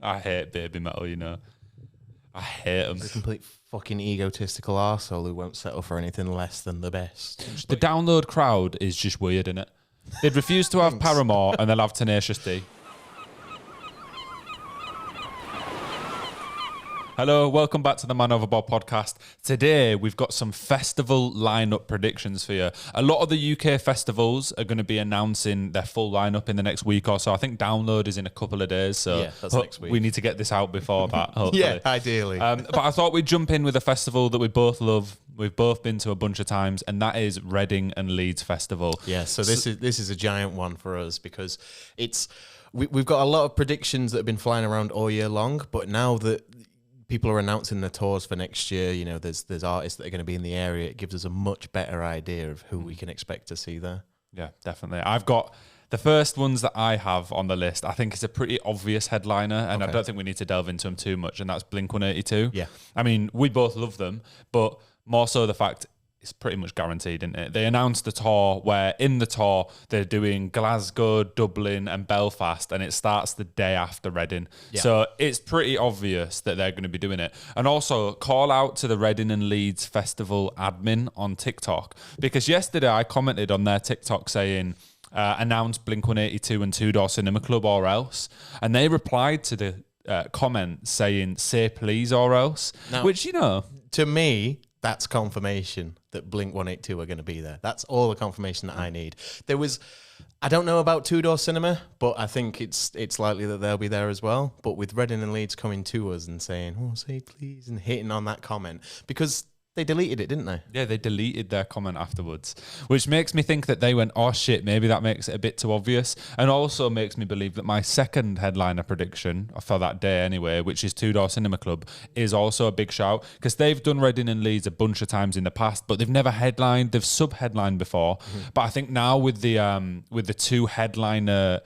I hate baby metal, you know. I hate them. He's a complete fucking egotistical arsehole who won't settle for anything less than the best. The download crowd is just weird, innit? They'd refuse to have Paramore and they'll have Tenacious D. Hello, welcome back to the Man Overboard podcast. Today, we've got some festival lineup predictions for you. A lot of the UK festivals are going to be announcing their full lineup in the next week or so. I think Download is in a couple of days, so yeah, that's next week. We need to get this out before that, hopefully. Yeah, ideally. But I thought we'd jump in with a festival that we both love. We've both been to a bunch of times, and that is Reading and Leeds Festival. Yeah, so this is a giant one for us because we've got a lot of predictions that have been flying around all year long, but now that people are announcing the tours for next year, you know, there's artists that are going to be in the area. It gives us a much better idea of who we can expect to see there. Yeah, definitely. I've got the first ones that I have on the list. I think it's a pretty obvious headliner, and I don't think we need to delve into them too much, and that's Blink-182. Yeah. I mean, we both love them, but more so the fact it's pretty much guaranteed, isn't it? They announced the tour where in the tour they're doing Glasgow, Dublin and Belfast, and it starts the day after Reading. Yeah. So it's pretty obvious that they're going to be doing it. And also call out to the Reading and Leeds Festival admin on TikTok, because yesterday I commented on their TikTok saying, announce Blink-182 and Two Door Cinema Club or else. And they replied to the comment saying, say please or else, now, which, you know. To me, that's confirmation that Blink-182 are going to be there. That's all the confirmation that I need. I don't know about Two Door Cinema, but I think it's likely that they'll be there as well. But with Reading and Leeds coming to us and saying, oh, say please, and hitting on that comment, because they deleted it, didn't they? Yeah, they deleted their comment afterwards, which makes me think that they went, oh shit, maybe that makes it a bit too obvious, and also makes me believe that my second headliner prediction for that day anyway, which is Two Door Cinema Club, is also a big shout, because they've done Reading and Leeds a bunch of times in the past, but they've never headlined. They've sub-headlined before, but I think now with the two headliner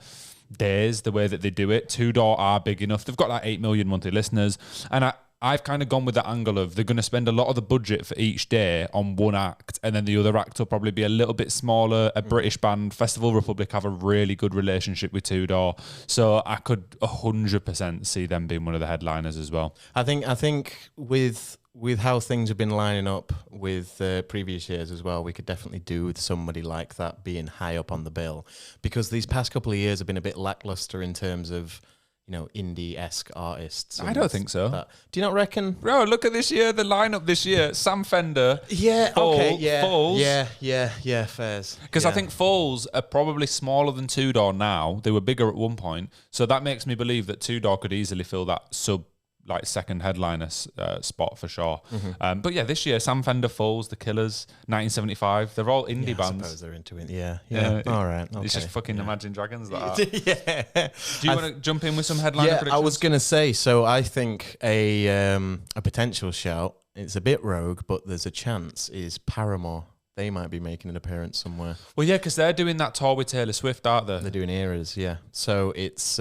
days, the way that they do it, Two Door are big enough. They've got like 8 million monthly listeners, and I've kind of gone with the angle of they're going to spend a lot of the budget for each day on one act, and then the other act will probably be a little bit smaller. A British band, Festival Republic, have a really good relationship with Two Door, so I could 100% see them being one of the headliners as well. I think with how things have been lining up with previous years as well, we could definitely do with somebody like that being high up on the bill, because these past couple of years have been a bit lackluster in terms of, you know, indie-esque artists. I don't think so. Do you not reckon? Bro, look at this year, the lineup this year. Sam Fender. Yeah, okay, yeah. Foals. Yeah, fairs. Because I think Foals are probably smaller than Two Door now. They were bigger at one point. So that makes me believe that Two Door could easily fill that second headliner spot for sure. But yeah, this year, Sam Fender, Foals, The Killers, 1975, they're all indie bands. I suppose they're into it. Yeah. All right. Okay. It's just fucking Imagine Dragons. That. Yeah. Do you want to jump in with some headliner predictions? I was going to say, so I think a potential shout, it's a bit rogue, but there's a chance, is Paramore. They might be making an appearance somewhere. Well, yeah, because they're doing that tour with Taylor Swift, aren't they? They're doing Eras, yeah. So it's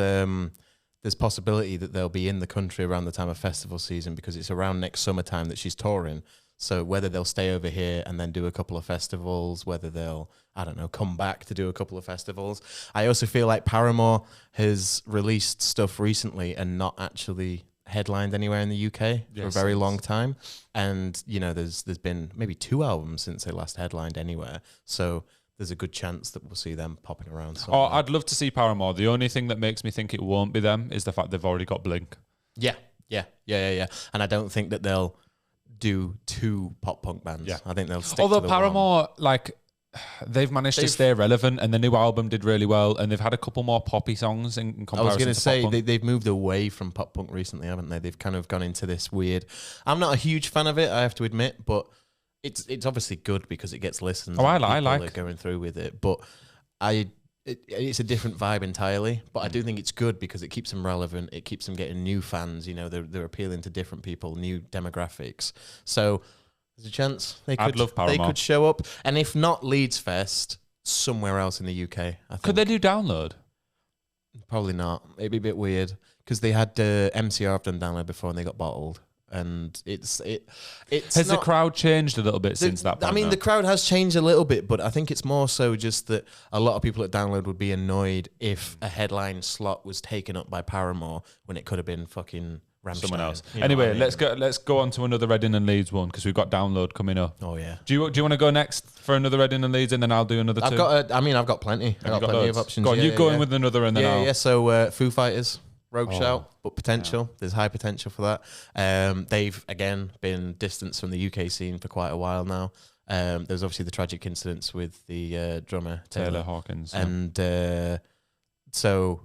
there's possibility that they'll be in the country around the time of festival season, because it's around next summertime that she's touring. So whether they'll stay over here and then do a couple of festivals, whether they'll, I don't know, come back to do a couple of festivals. I also feel like Paramore has released stuff recently and not actually headlined anywhere in the UK for a very long time. And, you know, there's been maybe 2 albums since they last headlined anywhere. So there's a good chance that we'll see them popping around somewhere. Oh, I'd love to see Paramore. The only thing that makes me think it won't be them is the fact they've already got Blink. Yeah. And I don't think that they'll do 2 pop punk bands. Yeah. I think they'll stick to the Paramore, they've managed to stay relevant, and the new album did really well, and they've had a couple more poppy songs in comparison. I was going to say they've moved away from pop punk recently, haven't they? They've kind of gone into this weird. I'm not a huge fan of it, I have to admit, but it's obviously good because it gets listens. Oh, I like going through with it, but it's a different vibe entirely. But I do think it's good because it keeps them relevant. It keeps them getting new fans. You know, they're appealing to different people, new demographics. So there's a chance they could show up, and if not Leeds Fest, somewhere else in the UK. I think. Could they do Download? Probably not. It'd be a bit weird because they had MCR have done Download before and they got bottled. and it's Has the crowd changed a little bit since that point? I mean, the crowd has changed a little bit, but I think it's more so just that a lot of people at Download would be annoyed if a headline slot was taken up by Paramore when it could have been fucking Rammstein, someone else. You know Anyway, what I mean? let's go on to another Reading and Leeds one because we've got Download coming up. Oh yeah. Do you want to go next for another Reading and Leeds, and then I'll do another two? I've got plenty. I've got plenty of options. Go on, you go in with another, and then I'll... Yeah. So Foo Fighters, Rogue Shout, but potential. Yeah. There's high potential for that. They've again been distanced from the UK scene for quite a while now. There's obviously the tragic incidents with the drummer Taylor Hawkins, and so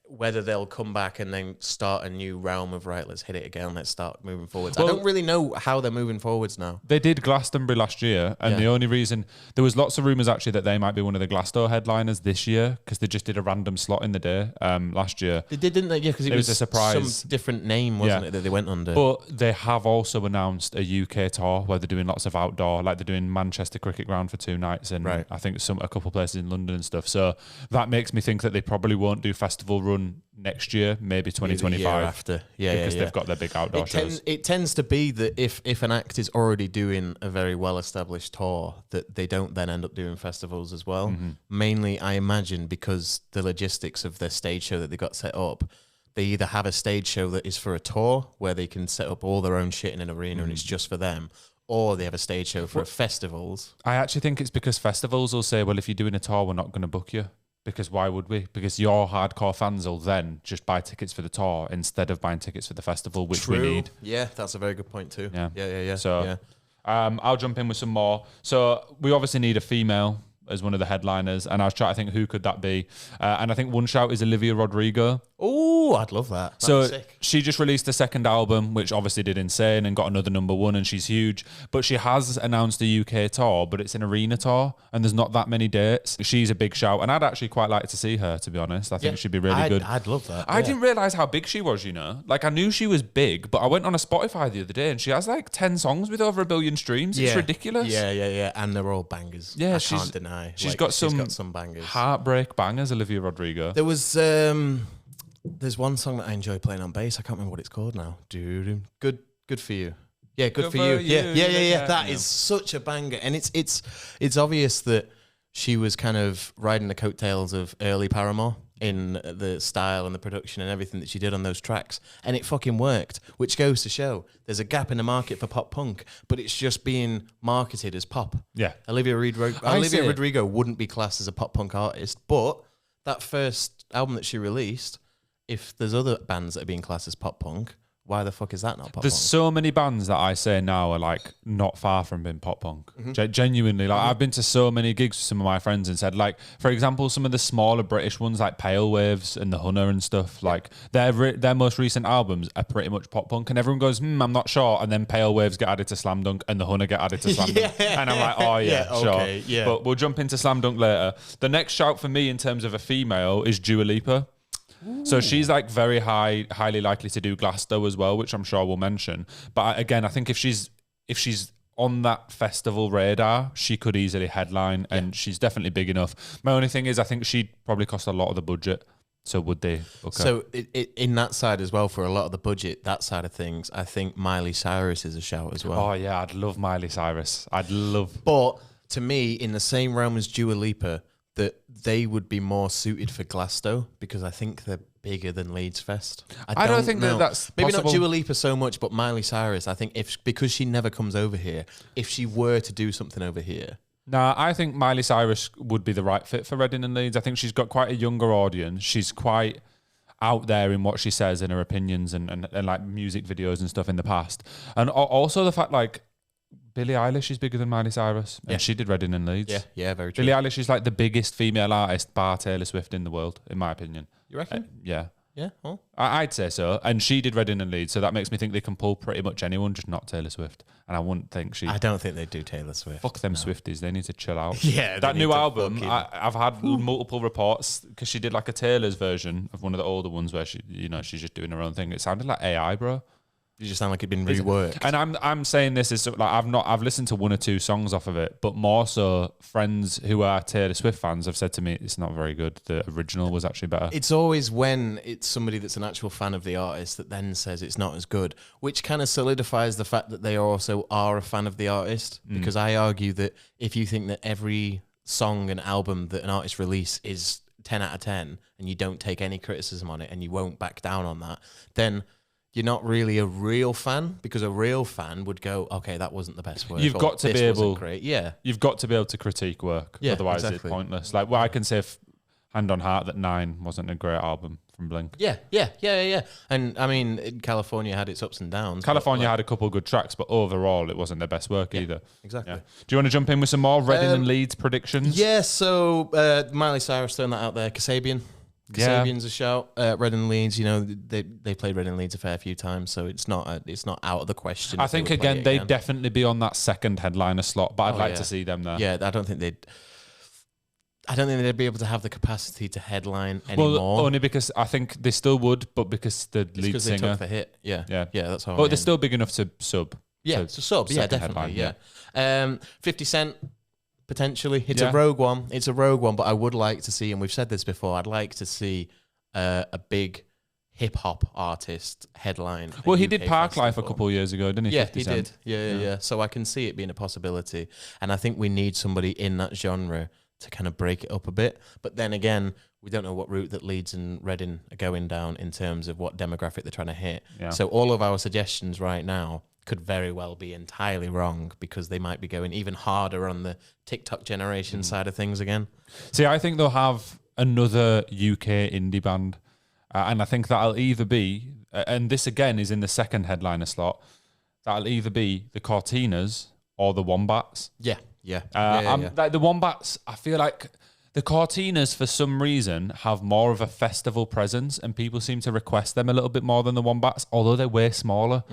whether they'll come back and then start a new realm of, right, let's hit it again, let's start moving forwards. Well, I don't really know how they're moving forwards now. They did Glastonbury last year, and the only reason... There was lots of rumours, actually, that they might be one of the Glasgow headliners this year, because they just did a random slot in the day last year. They did, didn't they? Yeah, because it was a surprise. Some different name, wasn't it, that they went under? But they have also announced a UK tour where they're doing lots of outdoor, like they're doing Manchester Cricket Ground for 2 nights, and I think a couple places in London and stuff. So that makes me think that they probably won't do festival run next year, maybe 2025. The year after. Because they've got their big outdoor shows. It tends to be that if an act is already doing a very well-established tour, that they don't then end up doing festivals as well. Mm-hmm. Mainly, I imagine, because the logistics of their stage show that they got set up, they either have a stage show that is for a tour, where they can set up all their own shit in an arena and it's just for them, or they have a stage show for festivals. I actually think it's because festivals will say, well, if you're doing a tour, we're not going to book you. Because why would we? Because your hardcore fans will then just buy tickets for the tour instead of buying tickets for the festival, which we need. Yeah, that's a very good point too. Yeah. So I'll jump in with some more. So we obviously need a female as one of the headliners, and I was trying to think who could that be. And I think one shout is Olivia Rodrigo. Oh, I'd love that. So she just released a second album, which obviously did insane and got another #1, and she's huge. But she has announced a UK tour, but it's an arena tour, and there's not that many dates. She's a big shout, and I'd actually quite like to see her, to be honest. I think she'd be really good. I'd love that. I didn't realise how big she was, you know. Like, I knew she was big, but I went on a Spotify the other day, and she has like 10 songs with over 1 billion streams. It's ridiculous. Yeah. And they're all bangers. Yeah, I can't deny. She's got some bangers. Heartbreak bangers, Olivia Rodrigo. There was... there's one song that I enjoy playing on bass. I can't remember what it's called now. Good for you. Yeah, good for you. Yeah. That is such a banger, and it's obvious that she was kind of riding the coattails of early Paramore in the style and the production and everything that she did on those tracks, and it fucking worked. Which goes to show there's a gap in the market for pop punk, but it's just being marketed as pop. Yeah, Olivia Rodrigo wouldn't be classed as a pop punk artist, but that first album that she released. If there's other bands that are being classed as pop punk, why the fuck is that not pop punk? There's so many bands that I say now are like not far from being pop punk. Mm-hmm. Genuinely, like I've been to so many gigs with some of my friends and said, like, for example, some of the smaller British ones like Pale Waves and The Hunter and stuff, like their most recent albums are pretty much pop punk, and everyone goes, I'm not sure, and then Pale Waves get added to Slam Dunk and The Hunter get added to Slam Dunk, and I'm like, oh yeah, okay, sure. But we'll jump into Slam Dunk later. The next shout for me in terms of a female is Dua Lipa. So she's like very highly likely to do Glasgow as well, which I'm sure we'll mention. But again, I think if she's on that festival radar, she could easily headline, and she's definitely big enough. My only thing is, I think she'd probably cost a lot of the budget. So would they? Okay. So in that side as well, for a lot of the budget, that side of things, I think Miley Cyrus is a shout as well. Oh yeah, I'd love Miley Cyrus. But to me, in the same realm as Dua Lipa, that they would be more suited for Glasgow, because I think they're bigger than Leeds Fest. I don't think that's maybe possible. Not Dua Lipa so much, but Miley Cyrus. I think because she never comes over here, if she were to do something over here. Nah, I think Miley Cyrus would be the right fit for Reading and Leeds. I think she's got quite a younger audience. She's quite out there in what she says and her opinions and like music videos and stuff in the past. And also the fact, like, Billie Eilish is bigger than Miley Cyrus, and she did Reading and Leeds. Yeah, very true. Billie Eilish is like the biggest female artist bar Taylor Swift in the world, in my opinion. You reckon? Yeah. Yeah? Oh. I'd say so. And she did Reading and Leeds, so that makes me think they can pull pretty much anyone, just not Taylor Swift. And I wouldn't think I don't think they'd do Taylor Swift. Fuck them Swifties. They need to chill out. Yeah. That new album, I've had multiple reports, because she did like a Taylor's version of one of the older ones where she's just doing her own thing. It sounded like AI, bro. You just sound like it'd been reworked. And I'm saying this is like I've listened to one or two songs off of it, but more so friends who are Taylor Swift fans have said to me it's not very good. The original was actually better. It's always when it's somebody that's an actual fan of the artist that then says it's not as good, which kind of solidifies the fact that they also are a fan of the artist. Because I argue that if you think that every song and album that an artist release is 10 out of 10 and you don't take any criticism on it and you won't back down on that, then you're not really a real fan, because a real fan would go, okay, that wasn't the best work. You've got to be able, great. Yeah, you've got to be able to critique work. Yeah, otherwise exactly. it's pointless. Like, well, I can say hand on heart that 9 wasn't a great album from Blink. Yeah. And I mean, California had its ups and downs. California had a couple of good tracks, but overall it wasn't their best work either. Exactly. Yeah. Do you want to jump in with some more Reading and Leeds predictions? Yeah, so Miley Cyrus throwing that out there. Kasabian's a shout. Reading Leeds, they played Reading Leeds a fair few times, so it's not out of the question. I think again they'd definitely be on that second headliner slot, but I'd like to see them there. Yeah, I don't think they'd be able to have the capacity to headline anymore. Well, only because I think they still would, but because the lead singer they took the hit. Yeah, that's how. But they're still big enough to sub. Yeah, to sub. Yeah, definitely. Headline, 50 Cent. Potentially. It's a rogue one. But I would like to see, and we've said this before, I'd like to see a big hip-hop artist headline. Well, he did Parklife a couple of years ago, didn't he? Yeah, he did. Yeah. So I can see it being a possibility. And I think we need somebody in that genre to kind of break it up a bit. But then again, we don't know what route that Leeds and Reading are going down in terms of what demographic they're trying to hit. Yeah. So all of our suggestions right now could very well be entirely wrong, because they might be going even harder on the TikTok generation side of things again. See, I think they'll have another UK indie band, and I think that'll either be, and this again is in the second headliner slot, that'll either be the Cortinas or the Wombats. Yeah. Like the Wombats, I feel like the Cortinas, for some reason, have more of a festival presence, and people seem to request them a little bit more than the Wombats, although they're way smaller.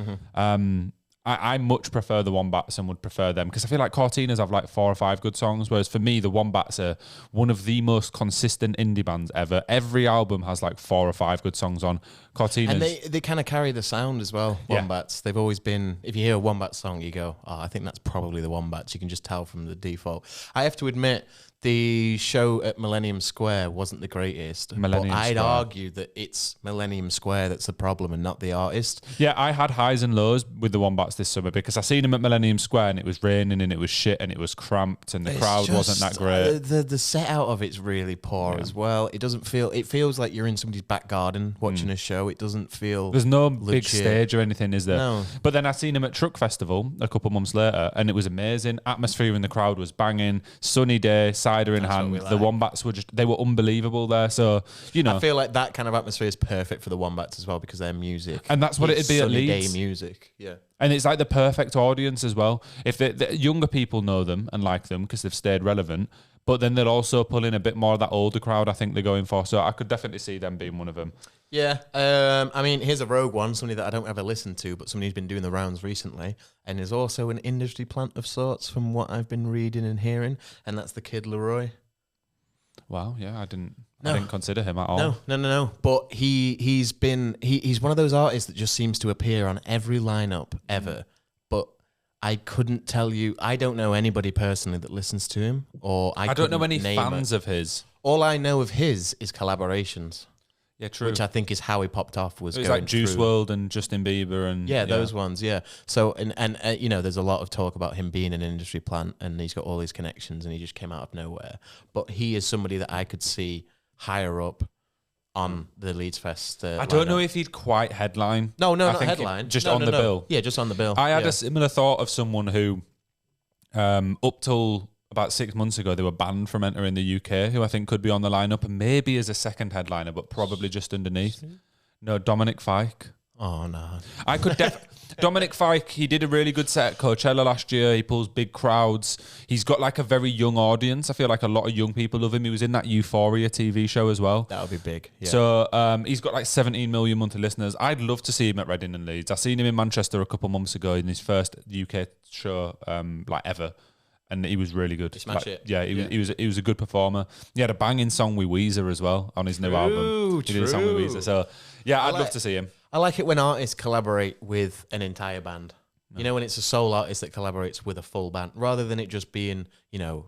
I much prefer the Wombats and would prefer them, because I feel like Cortinas have like 4 or 5 good songs, whereas for me, the Wombats are one of the most consistent indie bands ever. Every album has like 4 or 5 good songs on. Cortinas. And they kind of carry the sound as well, Wombats. They've always been, if you hear a Wombat song, you go, oh, I think that's probably the Wombats. You can just tell from the default. I have to admit, the show at Millennium Square wasn't the greatest. I'd argue that it's Millennium Square that's the problem and not the artist. Yeah, I had highs and lows with the Wombats this summer, because I seen them at Millennium Square and it was raining and it was shit and it was cramped and the crowd wasn't that great. The set out of it's really poor as well. It feels like you're in somebody's back garden watching a show. It doesn't feel There's no legit. big stage or anything, is there? No. But then I seen them at Truck Festival a couple months later and it was amazing. Atmosphere in the crowd was banging, sunny day, cider in hand. The Wombats were they were unbelievable there. So, I feel like that kind of atmosphere is perfect for the Wombats as well, because their music. And that's what it'd be at Leeds. Day music. Yeah. And it's like the perfect audience as well. If the younger people know them and like them because they've stayed relevant, but then they'll also pull in a bit more of that older crowd I think they're going for. So I could definitely see them being one of them. Yeah. I mean, here's a rogue one, somebody that I don't ever listen to, but somebody who's been doing the rounds recently and is also an industry plant of sorts from what I've been reading and hearing, and that's the Kid Laroi. Wow, yeah, I didn't consider him at all. No. But he's one of those artists that just seems to appear on every lineup ever. But I couldn't tell you. I don't know anybody personally that listens to him, or I don't know any fans of his. All I know of his is collaborations. Yeah, true. Which I think is how he popped off. Was it like Juice WRLD and Justin Bieber and those ones. Yeah. So and there's a lot of talk about him being an industry plant, and he's got all these connections, and he just came out of nowhere. But he is somebody that I could see higher up on the Leeds Fest. I don't know if he'd quite headline. No, not headline. Just on the bill. Yeah, just on the bill. I had a similar thought of someone who, up till about 6 months ago, they were banned from entering the UK, who I think could be on the lineup, and maybe as a second headliner, but probably just underneath. No, Dominic Fike. Oh, no. I could Dominic Fike, he did a really good set at Coachella last year. He pulls big crowds. He's got like a very young audience. I feel like a lot of young people love him. He was in that Euphoria TV show as well. That would be big. Yeah. So he's got like 17 million monthly listeners. I'd love to see him at Reading and Leeds. I seen him in Manchester a couple months ago in his first UK show ever. And he was really good. Yeah, he was a good performer. He had a banging song with Weezer as well on his new album. He did a song with Weezer. So yeah, I'd love to see him. I like it when artists collaborate with an entire band. No. You know, when it's a sole artist that collaborates with a full band, rather than it just being, you know,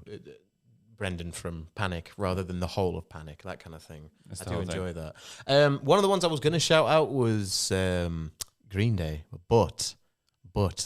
Brendan from Panic, rather than the whole of Panic, that kind of thing. I do enjoy that. One of the ones I was going to shout out was Green Day, but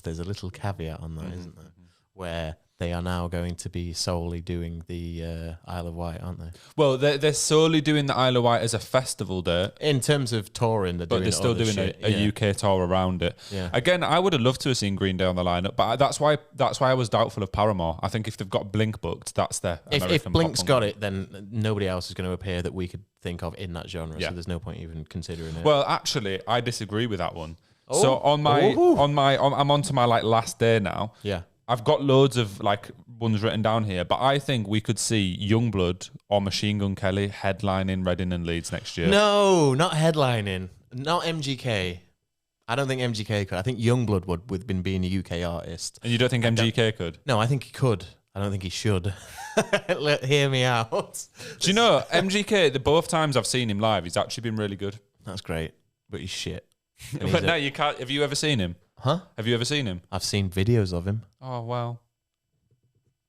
there's a little caveat on that, isn't there? Where they are now going to be solely doing the Isle of Wight, aren't they? Well, they're solely doing the Isle of Wight as a festival date. In terms of touring, they're still doing a UK tour around it. Yeah. Again, I would have loved to have seen Green Day on the lineup, but that's why I was doubtful of Paramore. I think if they've got Blink booked, that's their American if Blink's pop got it, then nobody else is going to appear that we could think of in that genre. Yeah. So there's no point even considering it. Well, actually, I disagree with that one. So I'm onto my like last day now. Yeah. I've got loads of like ones written down here, but I think we could see Youngblood or Machine Gun Kelly headlining Reading and Leeds next year. No, not headlining. Not MGK. I don't think MGK could. I think Youngblood would, with being a UK artist. And you don't think MGK could? No, I think he could. I don't think he should. Hear me out. Do you know, MGK, the both times I've seen him live, he's actually been really good. That's great, but he's shit. But no, you can't. Have you ever seen him? Huh? Have you ever seen him? I've seen videos of him. Oh, wow.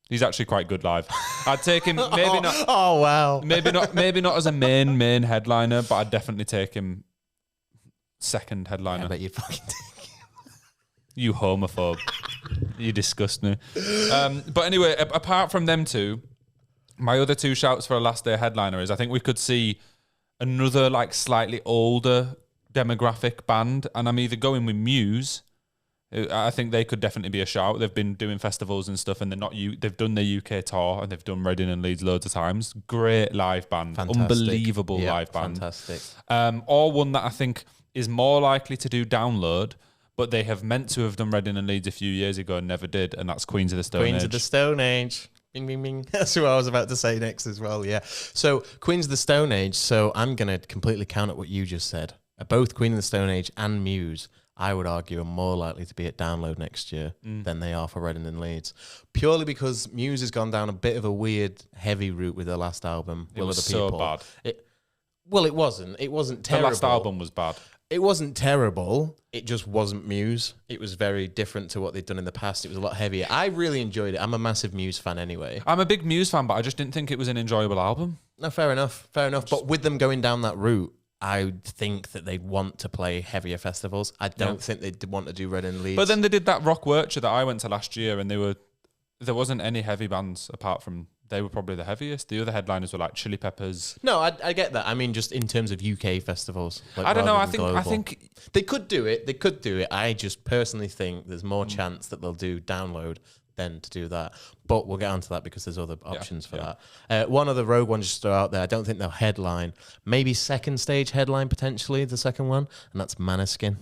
He's actually quite good live. I'd take him, maybe not. Oh, wow. Maybe not as a main headliner, but I'd definitely take him second headliner. I bet you'd fucking take him. You homophobe. You disgust me. But anyway, apart from them two, my other two shouts for a last day headliner is I think we could see another like slightly older demographic band, and I'm either going with Muse. I think they could definitely be a shout. They've been doing festivals and stuff, and they've done their UK tour, and they've done Reading and Leeds loads of times. Great live band, fantastic. Unbelievable live band, fantastic. Or one that I think is more likely to do Download, but they have meant to have done Reading and Leeds a few years ago and never did, and that's Queens of the Stone Age. Queens of the Stone Age. Bing, bing, bing. That's what I was about to say next as well, yeah. So, Queens of the Stone Age, so I'm going to completely counter what you just said. Both Queen of the Stone Age and Muse, I would argue, are more likely to be at Download next year than they are for Reading and Leeds. Purely because Muse has gone down a bit of a weird, heavy route with their last album, It was so bad. It wasn't. It wasn't terrible. The last album was bad. It wasn't terrible. It just wasn't Muse. It was very different to what they'd done in the past. It was a lot heavier. I really enjoyed it. I'm a massive Muse fan anyway. I'm a big Muse fan, but I just didn't think it was an enjoyable album. No, fair enough. But with them going down that route, I think that they'd want to play heavier festivals. I don't think they'd want to do Reading and Leeds. But then they did that Rock Worcher that I went to last year, and there wasn't any heavy bands apart from, they were probably the heaviest. The other headliners were like Chili Peppers. No, I get that. I mean, just in terms of UK festivals. Like, I don't know. I think they could do it. I just personally think there's more chance that they'll do Download than to do that. But we'll get onto that because there's other options for that. One other rogue one just throw out there. I don't think they'll headline. Maybe second stage headline potentially, the second one, and that's Maneskin.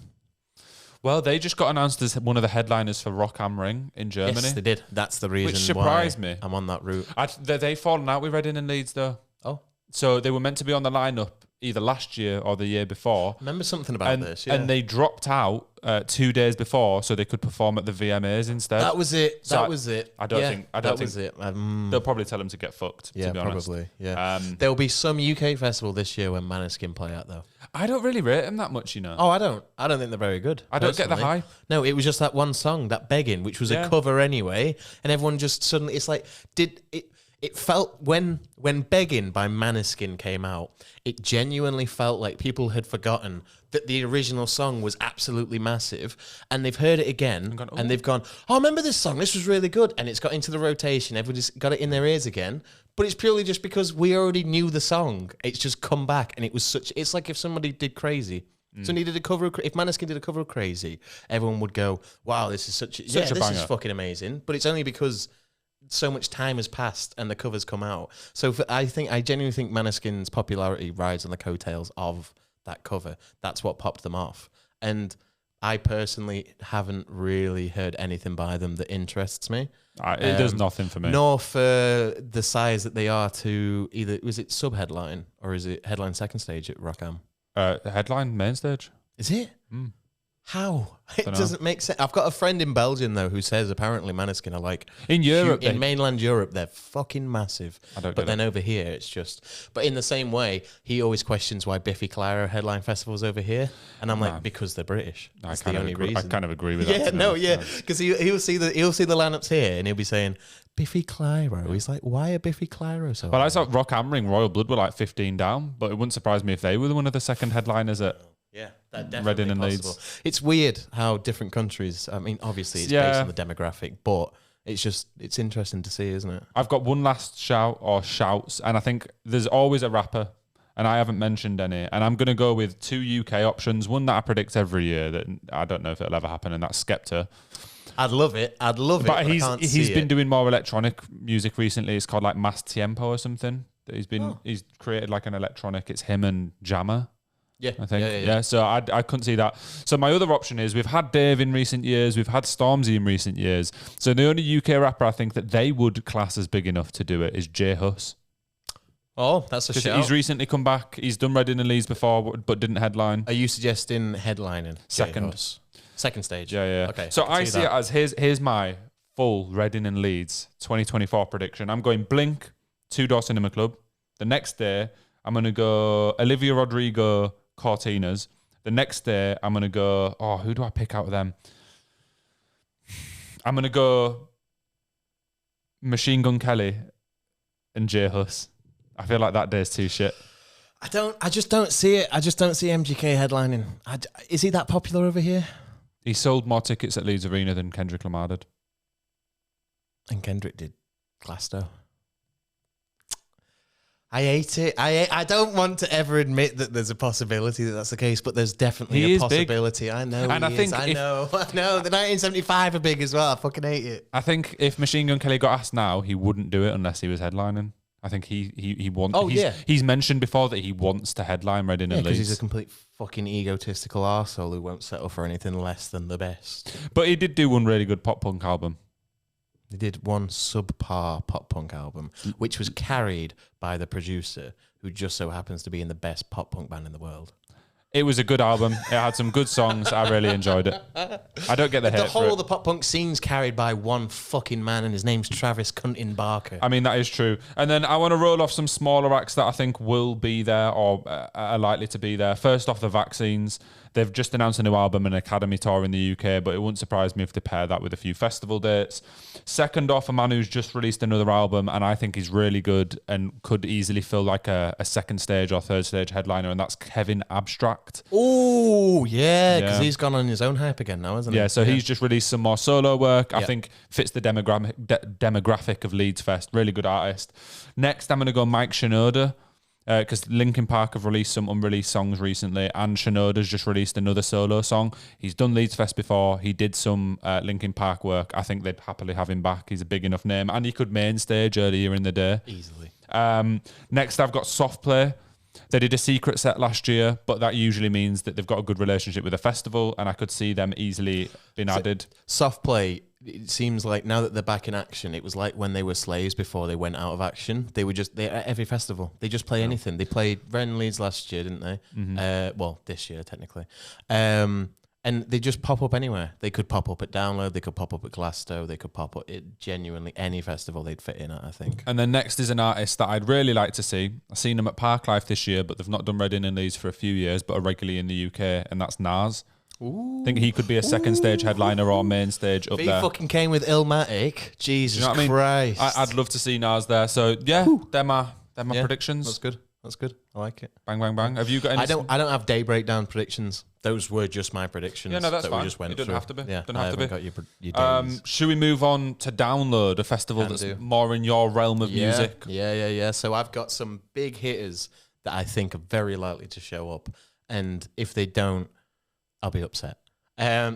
Well, they just got announced as one of the headliners for Rock am Ring in Germany. Yes, they did. That's the reason which surprised why me. I'm on that route. They've fallen out with Reading and Leeds though. Oh. So they were meant to be on the lineup either last year or the year before. Remember something about this, yeah. And they dropped out 2 days before so they could perform at the VMAs instead. That was it. So that was it. I don't think that was it. They'll probably tell them to get fucked, to be honest. Probably. Yeah. There'll be some UK festival this year when Maneskin play out though. I don't really rate them that much, you know. Oh, I don't think they're very good. I don't get the hype. No, it was just that one song, that Begging, which was a cover anyway, and everyone just suddenly, it's like, it felt when Begging by Maneskin came out, it genuinely felt like people had forgotten that the original song was absolutely massive, and they've heard it again, and they've gone, oh, remember this song? This was really good, and it's got into the rotation. Everybody's got it in their ears again, but it's purely just because we already knew the song. It's just come back, and it was it's like if somebody did Crazy. Somebody did a cover of, if Maneskin did a cover of Crazy, everyone would go, wow, this is such a this is fucking amazing, but it's only because so much time has passed and the covers come out. So I genuinely think Maneskin's popularity rides on the coattails of that cover. That's what popped them off. And I personally haven't really heard anything by them that interests me. It does nothing for me. Nor for the size that they are to either, was it sub-headline or is it headline second stage at Rock Am? Headline main stage. Is it? How? It Dunno. doesn't make sense. I've got a friend in Belgium, though, who says apparently Maneskin are like... In Europe, in mainland Europe, they're fucking massive. I don't But get then over here, it's just... But in the same way, he always questions why Biffy Clyro headline festivals over here. And I'm like, because they're British. That's the only reason. I kind of agree with that. Yeah, no, yeah. Because he'll see the lineups here and he'll be saying, Biffy Clyro. He's like, why are Biffy Clyro so Well, high? I saw Rock am Ring, Royal Blood were like 15 down, but it wouldn't surprise me if they were one of the second headliners at Yeah, that definitely Reading and possible. Leeds. It's weird how different countries. I mean, obviously it's based on the demographic, but it's interesting to see, isn't it? I've got one last shout or shouts, and I think there's always a rapper, and I haven't mentioned any, and I'm going to go with 2 UK options. One that I predict every year that I don't know if it'll ever happen, and that's Skepta. I'd love it. But he's been doing more electronic music recently. It's called like Mas Tiempo or something. He's created like an electronic. It's him and Jammer. Yeah, I think. Yeah. So I couldn't see that. So my other option is we've had Dave in recent years. We've had Stormzy in recent years. So the only UK rapper I think that they would class as big enough to do it is J Hus. Oh, that's a shout. He's recently come back. He's done Reading and Leeds before, but didn't headline. Are you suggesting headlining? Second stage. Yeah. Okay. So I see it as here's my full Reading and Leeds 2024 prediction. I'm going Blink, Two Door Cinema Club. The next day, I'm going to go Olivia Rodrigo, Cortinas. The next day, I'm going to go... Oh, who do I pick out of them? I'm going to go Machine Gun Kelly and J Hus. I feel like that day's too shit. I just don't see it. I just don't see MGK headlining. Is he that popular over here? He sold more tickets at Leeds Arena than Kendrick Lamar did. And Kendrick did Glasgow. I hate it. I don't want to ever admit that there's a possibility that that's the case, but there's definitely a possibility. Big. I know. And I know. The 1975 are big as well. I fucking hate it. I think if Machine Gun Kelly got asked now, he wouldn't do it unless he was headlining. I think he wants. Oh, he's mentioned before that he wants to headline Reading and Leeds. Because he's a complete fucking egotistical arsehole who won't settle for anything less than the best. But he did do one really good pop punk album. They did one subpar pop punk album, which was carried by the producer, who just so happens to be in the best pop punk band in the world. It was a good album. It had some good songs. I really enjoyed it. I don't get the hate. The whole of the pop punk scene's carried by one fucking man, and his name's Travis Cuntin Barker. I mean, that is true. And then I want to roll off some smaller acts that I think will be there or are likely to be there. First off, the Vaccines. They've just announced a new album and Academy tour in the UK, but it wouldn't surprise me if they pair that with a few festival dates. Second off, a man who's just released another album and I think he's really good and could easily fill like a second stage or third stage headliner, and that's Kevin Abstract. Oh, yeah, because he's gone on his own hype again now, hasn't he? Yeah, so he's just released some more solo work. I think fits the demographic of Leeds Fest. Really good artist. Next, I'm going to go Mike Shinoda. Because Linkin Park have released some unreleased songs recently, and Shinoda's just released another solo song. He's done Leeds Fest before. He did some Linkin Park work. I think they'd happily have him back. He's a big enough name, and he could main stage earlier in the day. Easily. Next, I've got Soft Play. They did a secret set last year, but that usually means that they've got a good relationship with the festival, and I could see them easily being added. Soft Play, it seems like now that they're back in action, it was like when they were slaves before they went out of action. They were just at every festival. They just play anything. They played Ren Leeds last year, didn't they? Mm-hmm. Well, this year technically. And they just pop up anywhere. They could pop up at Download. They could pop up at Glasgow. They could pop up at genuinely any festival they'd fit in at, I think. And then next is an artist that I'd really like to see. I've seen them at Parklife this year, but they've not done Reading and Leeds for a few years, but are regularly in the UK, and that's Nas. Ooh. I think he could be a second stage headliner or main stage up there. He fucking came with Illmatic. Jesus Christ. I'd love to see Nas there. So, yeah, they're my predictions. That's good. I like it. Bang, bang, bang. Have you got any? I don't have day breakdown predictions. Those were just my predictions. Yeah, no, that's fine. We just went it doesn't through. have to be. Yeah, doesn't have to be. Got your days. Should we move on to Download, a festival that's more in your realm of music? Yeah. So I've got some big hitters that I think are very likely to show up, and if they don't, I'll be upset.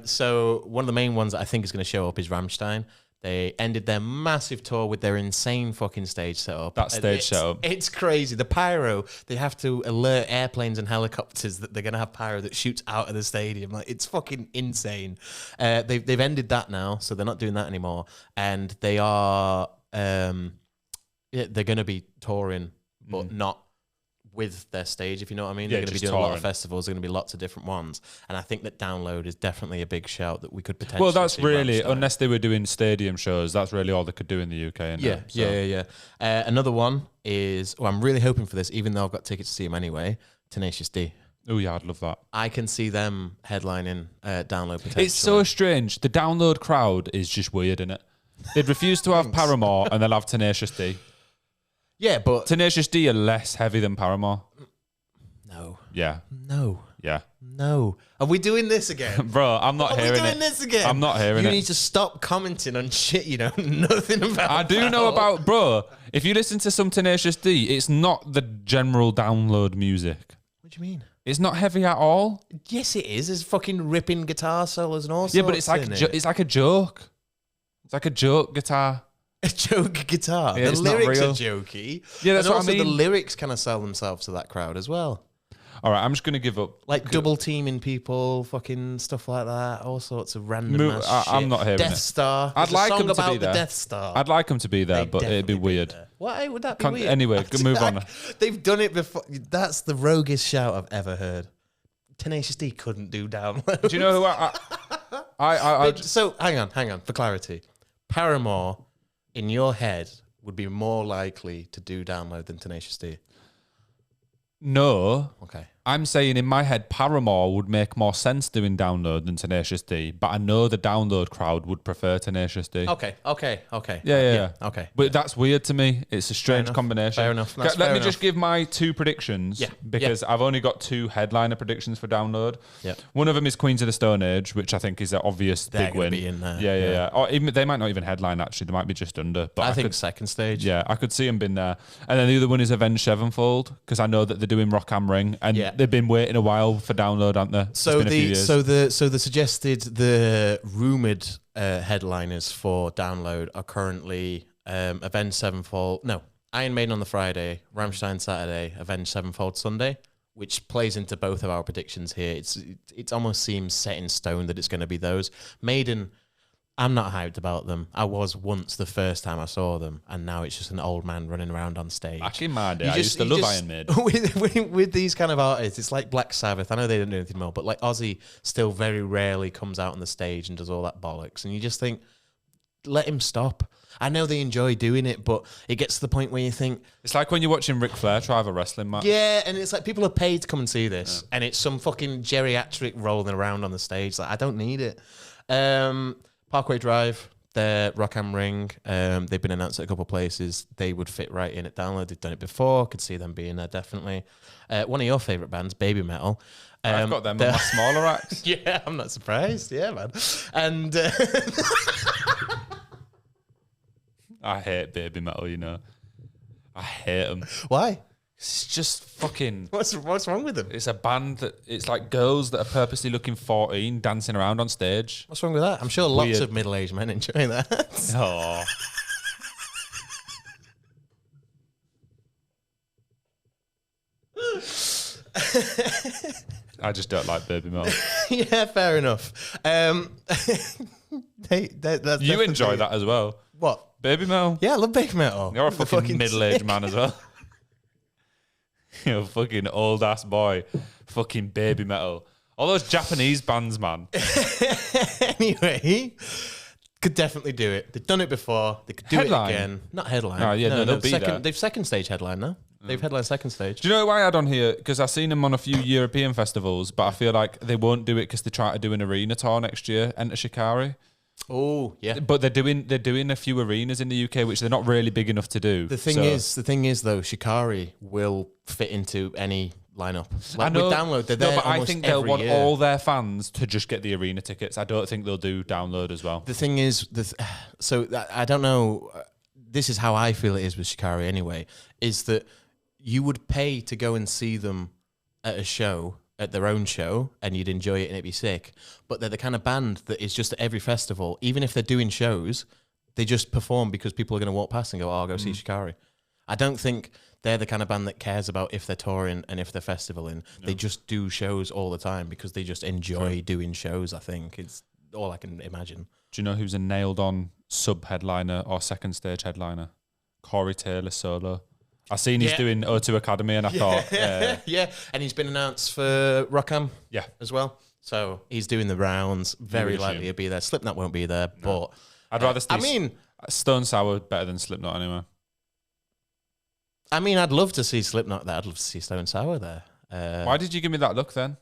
So one of the main ones that I think is going to show up is Rammstein. They ended their massive tour with their insane fucking stage setup. That stage setup. It's crazy. The pyro, they have to alert airplanes and helicopters that they're going to have pyro that shoots out of the stadium. Like, it's fucking insane. They've ended that now, so they're not doing that anymore. And they are, they're going to be touring, but not with their stage, if you know what I mean. Yeah, They're going to be just doing a lot of touring. festivals. There's going to be lots of different ones. And I think that Download is definitely a big shout that we could potentially Well, that's see really, Rammstein. unless they were doing stadium shows, that's really all they could do in the UK. Yeah. Another one is, I'm really hoping for this, even though I've got tickets to see them anyway, Tenacious D. Oh, yeah, I'd love that. I can see them headlining Download potentially. It's so strange. The Download crowd is just weird, innit? They'd refuse to have Paramore and they'll have Tenacious D. Yeah, but... Tenacious D are less heavy than Paramore. No. Yeah. No. Are we doing this again? Bro, I'm not hearing it. Are we doing this again? I'm not hearing You it. need to stop commenting on shit you know nothing about. I do know about, bro, if you listen to some Tenacious D, it's not the general Download music. What do you mean? It's not heavy at all. Yes, it is. There's fucking ripping guitar solos and all sorts. Yeah, but it's like in it's like a joke. It's like a joke guitar. a joke guitar. Yeah, The it's not lyrics are real. jokey. Yeah, that's and what I also the mean. lyrics kind of sell themselves to that crowd as well. All right, I'm just gonna give up. Like double teaming people, fucking stuff like that. All sorts of random ass shit. I'm not hearing Death it. Star. I'd There's a like song them to about be the there. Death Star. I'd like them to be there, They'd but it'd be definitely weird. there. Why would that be weird? Anyway, move on. They've done it before. That's the roguest shout I've ever heard. Tenacious D couldn't do Download. Do you know who So hang on, for clarity. Paramore, in your head, would be more likely to do Download than Tenacious D. No. Okay. I'm saying in my head, Paramore would make more sense doing Download than Tenacious D, but I know the Download crowd would prefer Tenacious D. Okay. Yeah. Okay. But that's weird to me. It's a strange enough. combination. Fair enough. Let That's me fair just give my two predictions because I've only got two headliner predictions for Download. Yep. One of them is Queens of the Stone Age, which I think is an obvious They're big gonna win. be in there. Yeah. Or even they might not even headline actually. They might be just under. But I think could, second stage. yeah, I could see them being there. And then the other one is Avenged Sevenfold because I know that they're doing Rock Am Ring and they've been waiting a while for Download, haven't they? So the rumored headliners for Download are currently Avenged Sevenfold. No, Iron Maiden on the Friday, Rammstein Saturday, Avenged Sevenfold Sunday, which plays into both of our predictions here. It almost seems set in stone that it's going to be those. Maiden, I'm not hyped about them. I was once the first time I saw them, and now it's just an old man running around on stage. Back in my day, I used to love Iron Maiden. With these kind of artists, it's like Black Sabbath. I know they don't do anything more, but like Ozzy still very rarely comes out on the stage and does all that bollocks. And you just think, let him stop. I know they enjoy doing it, but it gets to the point where you think... It's like when you're watching Ric Flair drive a wrestling match. Yeah, and it's like people are paid to come and see this, and it's some fucking geriatric rolling around on the stage. Like, I don't need it. Parkway Drive, their Rock Am Ring, they've been announced at a couple of places. They would fit right in at Download. They've done it before. Could see them being there, definitely. One of your favourite bands, Baby Metal. I've got them on my smaller acts. Yeah, I'm not surprised. Yeah, man. And... I hate Baby Metal, you know. I hate them. Why? It's just fucking... What's wrong with them? It's a band that... It's like girls that are purposely looking 14 dancing around on stage. What's wrong with that? I'm sure lots Weird. of middle-aged men enjoy that. Oh. I just don't like Baby Metal. Yeah, fair enough. You enjoy that as well. What? Baby Metal? Yeah, I love Baby Metal. You're a They're fucking middle-aged sick. man as well. You're a fucking old-ass boy. Fucking Baby Metal. All those Japanese bands, man. Anyway, could definitely do it. They've done it before. They could do Headline? it again. Not headline. Oh, yeah, no, they'll be second, there. They've second stage headline now. They've headlined second stage. Do you know why I had on here? Because I've seen them on a few European festivals, but I feel like they won't do it because they try to do an arena tour next year, Enter Shikari. Oh, yeah. But they're doing a few arenas in the UK, which they're not really big enough to do. The thing is though, Shikari will fit into any lineup. Like I know, with Download, they're there but I almost think they'll every want year. all their fans to just get the arena tickets. I don't think they'll do Download as well. The thing is, so I don't know. This is how I feel it is with Shikari anyway. Is that you would pay to go and see them at a show, at their own show, and you'd enjoy it and it'd be sick. But they're the kind of band that is just at every festival, even if they're doing shows, they just perform because people are going to walk past and go, "Oh, I'll go see Shikari." I don't think they're the kind of band that cares about if they're touring and if they're festivaling. No. They just do shows all the time because they just enjoy doing shows, I think. It's all I can imagine. Do you know who's a nailed-on sub-headliner or second stage headliner? Corey Taylor solo. I seen he's doing O2 Academy, and I thought, yeah, and he's been announced for Rockham, yeah, as well. So he's doing the rounds. Very likely to be there. Slipknot won't be there, but I'd rather see. Stone Sour better than Slipknot anyway. I mean, I'd love to see Slipknot there. I'd love to see Stone Sour there. Why did you give me that look then?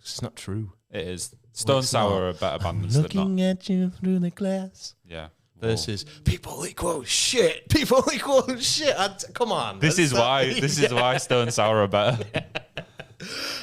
It's not true. It is. Stone Sour are a better band than Slipknot. Looking at you through the glass. Yeah. Versus people equal shit. People equal shit. Come on. This is why Stone Sour are better.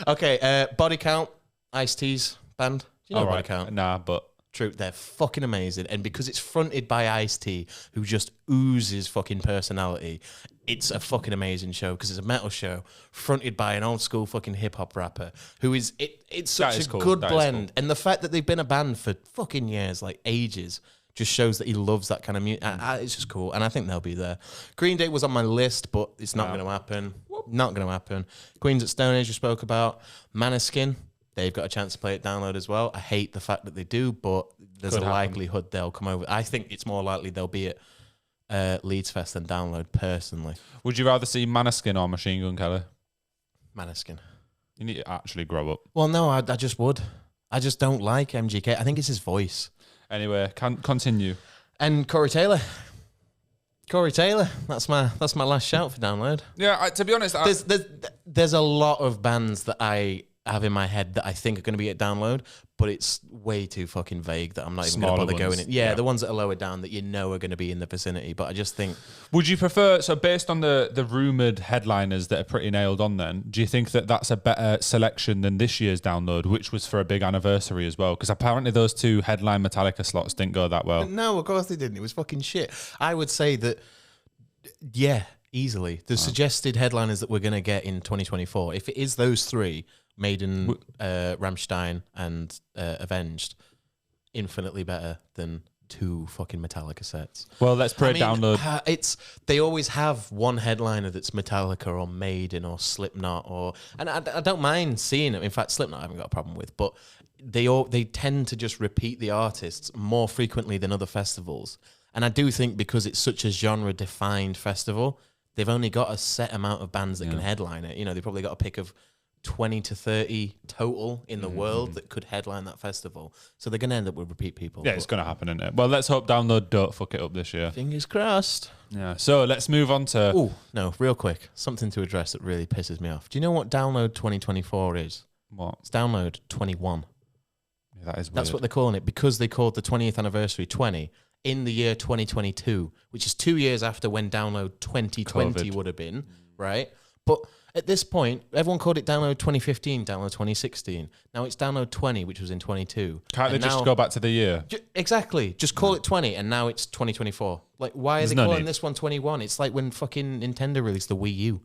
Okay. Body Count. Ice-T's band. Do you know Body Count? Nah, but true. They're fucking amazing, and because it's fronted by Ice-T, who just oozes fucking personality, it's a fucking amazing show because it's a metal show fronted by an old school fucking hip hop rapper who is it's such a good blend, and the fact that they've been a band for fucking years, like ages, just shows that he loves that kind of music. It's just cool, and I think they'll be there. Green Day was on my list, but it's not going to happen. Not going to happen. Queens at Stone Age, you spoke about. Maneskin. They've got a chance to play at Download as well. I hate the fact that they do, but there's a likelihood they'll come over. I think it's more likely they'll be at Leeds Fest than Download, personally. Would you rather see Maneskin or Machine Gun Kelly? Maneskin. You need to actually grow up. Well, no, I just would. I just don't like MGK. I think it's his voice. Anyway, continue. And Corey Taylor. That's my last shout for Download. Yeah, to be honest, there's a lot of bands that I have in my head that I think are going to be at Download, but it's way too fucking vague that I'm not even going to bother going in. Yeah, the ones that are lower down that you know are going to be in the vicinity, but I just think... Would you prefer, so based on the rumoured headliners that are pretty nailed on then, do you think that that's a better selection than this year's Download, which was for a big anniversary as well? Because apparently those two headline Metallica slots didn't go that well. No, of course they didn't. It was fucking shit. I would say that, yeah, easily. The suggested headliners that we're going to get in 2024, if it is those three... Maiden, Rammstein, and Avenged, infinitely better than two fucking Metallica sets. Well, let's pray Download. They always have one headliner that's Metallica or Maiden or Slipknot and I don't mind seeing it. In fact, Slipknot I haven't got a problem with, but they tend to just repeat the artists more frequently than other festivals. And I do think because it's such a genre-defined festival, they've only got a set amount of bands that can headline it. You know, they've probably got a pick of 20 to 30 total in the world that could headline that festival. So they're going to end up with repeat people. Yeah, it's going to happen, isn't it? Well, let's hope Download don't fuck it up this year. Fingers crossed. Yeah. So let's move on to... Oh, no, real quick. Something to address that really pisses me off. Do you know what Download 2024 is? What? It's Download 21. Yeah, that is weird. That's what they're calling it because they called the 20th anniversary 20 in the year 2022, which is 2 years after when Download 2020 would have been, right? But... at this point, everyone called it Download 2015, Download 2016. Now it's Download 20, which was in 22. Can't they just go back to the year? Exactly. Just call it 20, and now it's 2024. Like, why are they calling this one 21? It's like when fucking Nintendo released the Wii U.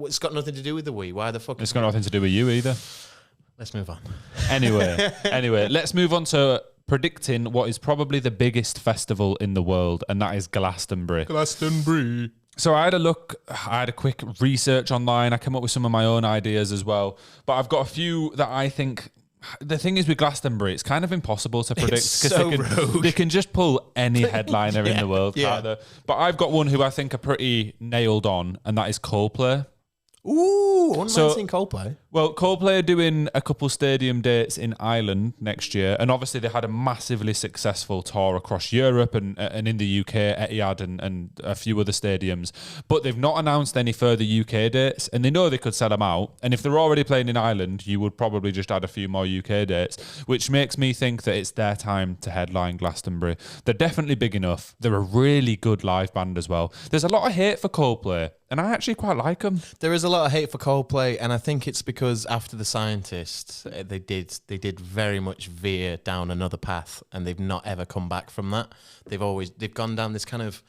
It's got nothing to do with the Wii. Why the fuck? It's got nothing to do with you either. Let's move on. Anyway, let's move on to predicting what is probably the biggest festival in the world, and that is Glastonbury. So I had a quick research online. I came up with some of my own ideas as well. But I've got a few that I think... The thing is with Glastonbury, it's kind of impossible to predict because they can just pull any headliner in the world, can't they? But I've got one who I think are pretty nailed on, and that is Coldplay. Ooh, I wouldn't mind seeing Coldplay. Well, Coldplay are doing a couple stadium dates in Ireland next year, and obviously they had a massively successful tour across Europe and in the UK, Etihad and a few other stadiums. But they've not announced any further UK dates, and they know they could sell them out. And if they're already playing in Ireland, you would probably just add a few more UK dates, which makes me think that it's their time to headline Glastonbury. They're definitely big enough. They're a really good live band as well. There's a lot of hate for Coldplay, and I actually quite like them. There is a lot of hate for Coldplay, and I think it's because after The Scientists, they did very much veer down another path, and they've not ever come back from that. They've gone down this kind of,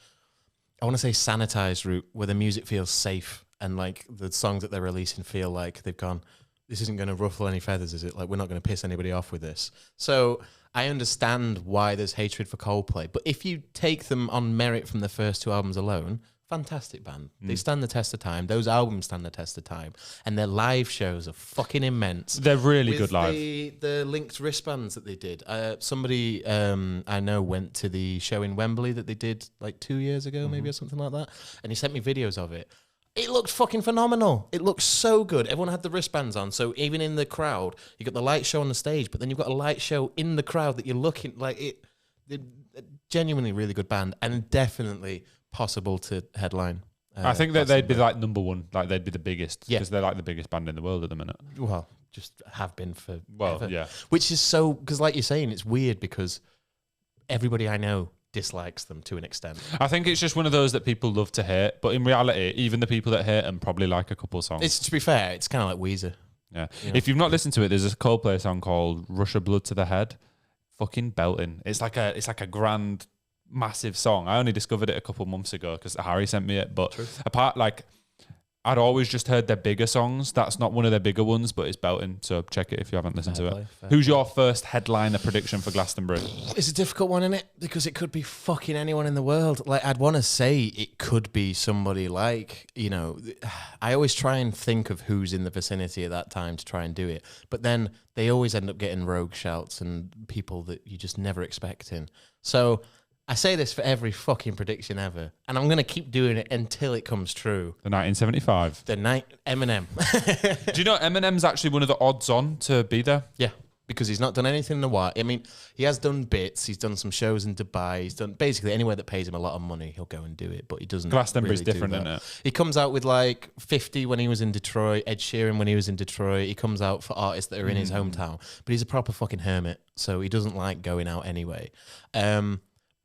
I want to say sanitized route where the music feels safe, and like the songs that they're releasing feel like they've gone, this isn't going to ruffle any feathers, is it? Like, we're not going to piss anybody off with this. So I understand why there's hatred for Coldplay, but if you take them on merit from the first two albums alone, fantastic band. They stand the test of time. Those albums stand the test of time. And their live shows are fucking immense. They're really good live. The linked wristbands that they did. Somebody I know went to the show in Wembley that they did like 2 years ago, maybe, or something like that. And he sent me videos of it. It looked fucking phenomenal. It looked so good. Everyone had the wristbands on, so even in the crowd, you got the light show on the stage, but then you've got a light show in the crowd that you're looking like it. Genuinely really good band, and definitely possible to headline. I think that they'd be like number one, like they'd be the biggest, Yeah. because they're like the biggest band in the world at the minute. Well, just have been for Yeah. Which is so, because like you're saying, it's weird because everybody I know dislikes them to an extent. I think it's just one of those that people love to hate, but in reality, even the people that hate them probably like a couple songs. It's, to be fair, it's kind of like Weezer. Yeah. You know? If you've not listened to it, there's a Coldplay song called "Rush of Blood to the Head." Fucking belting. It's like a grand, massive song. I only discovered it a couple months ago because Harry sent me it. But apart, like, I'd always just heard their bigger songs. That's not one of their bigger ones, but it's belting. So check it if you haven't listened to it. Who's your first headliner prediction for Glastonbury? It's a difficult one, isn't it? Because it could be fucking anyone in the world. Like, I'd want to say it could be somebody like, you know, I always try and think of who's in the vicinity at that time to try and do it. But then they always end up getting rogue shouts and people that you just never expecting. So I say this for every fucking prediction ever, and I'm going to keep doing it until it comes true. The 1975. The night Eminem. Do you know Eminem's actually one of the odds on to be there? Yeah, because he's not done anything in a while. I mean, he has done bits. He's done some shows in Dubai. He's done basically anywhere that pays him a lot of money, he'll go and do it. But he doesn't. Glastonbury's really different, do isn't that. it? He comes out with like 50 when he was in Detroit. Ed Sheeran when he was in Detroit. He comes out for artists that are in his hometown. But he's a proper fucking hermit, so he doesn't like going out anyway.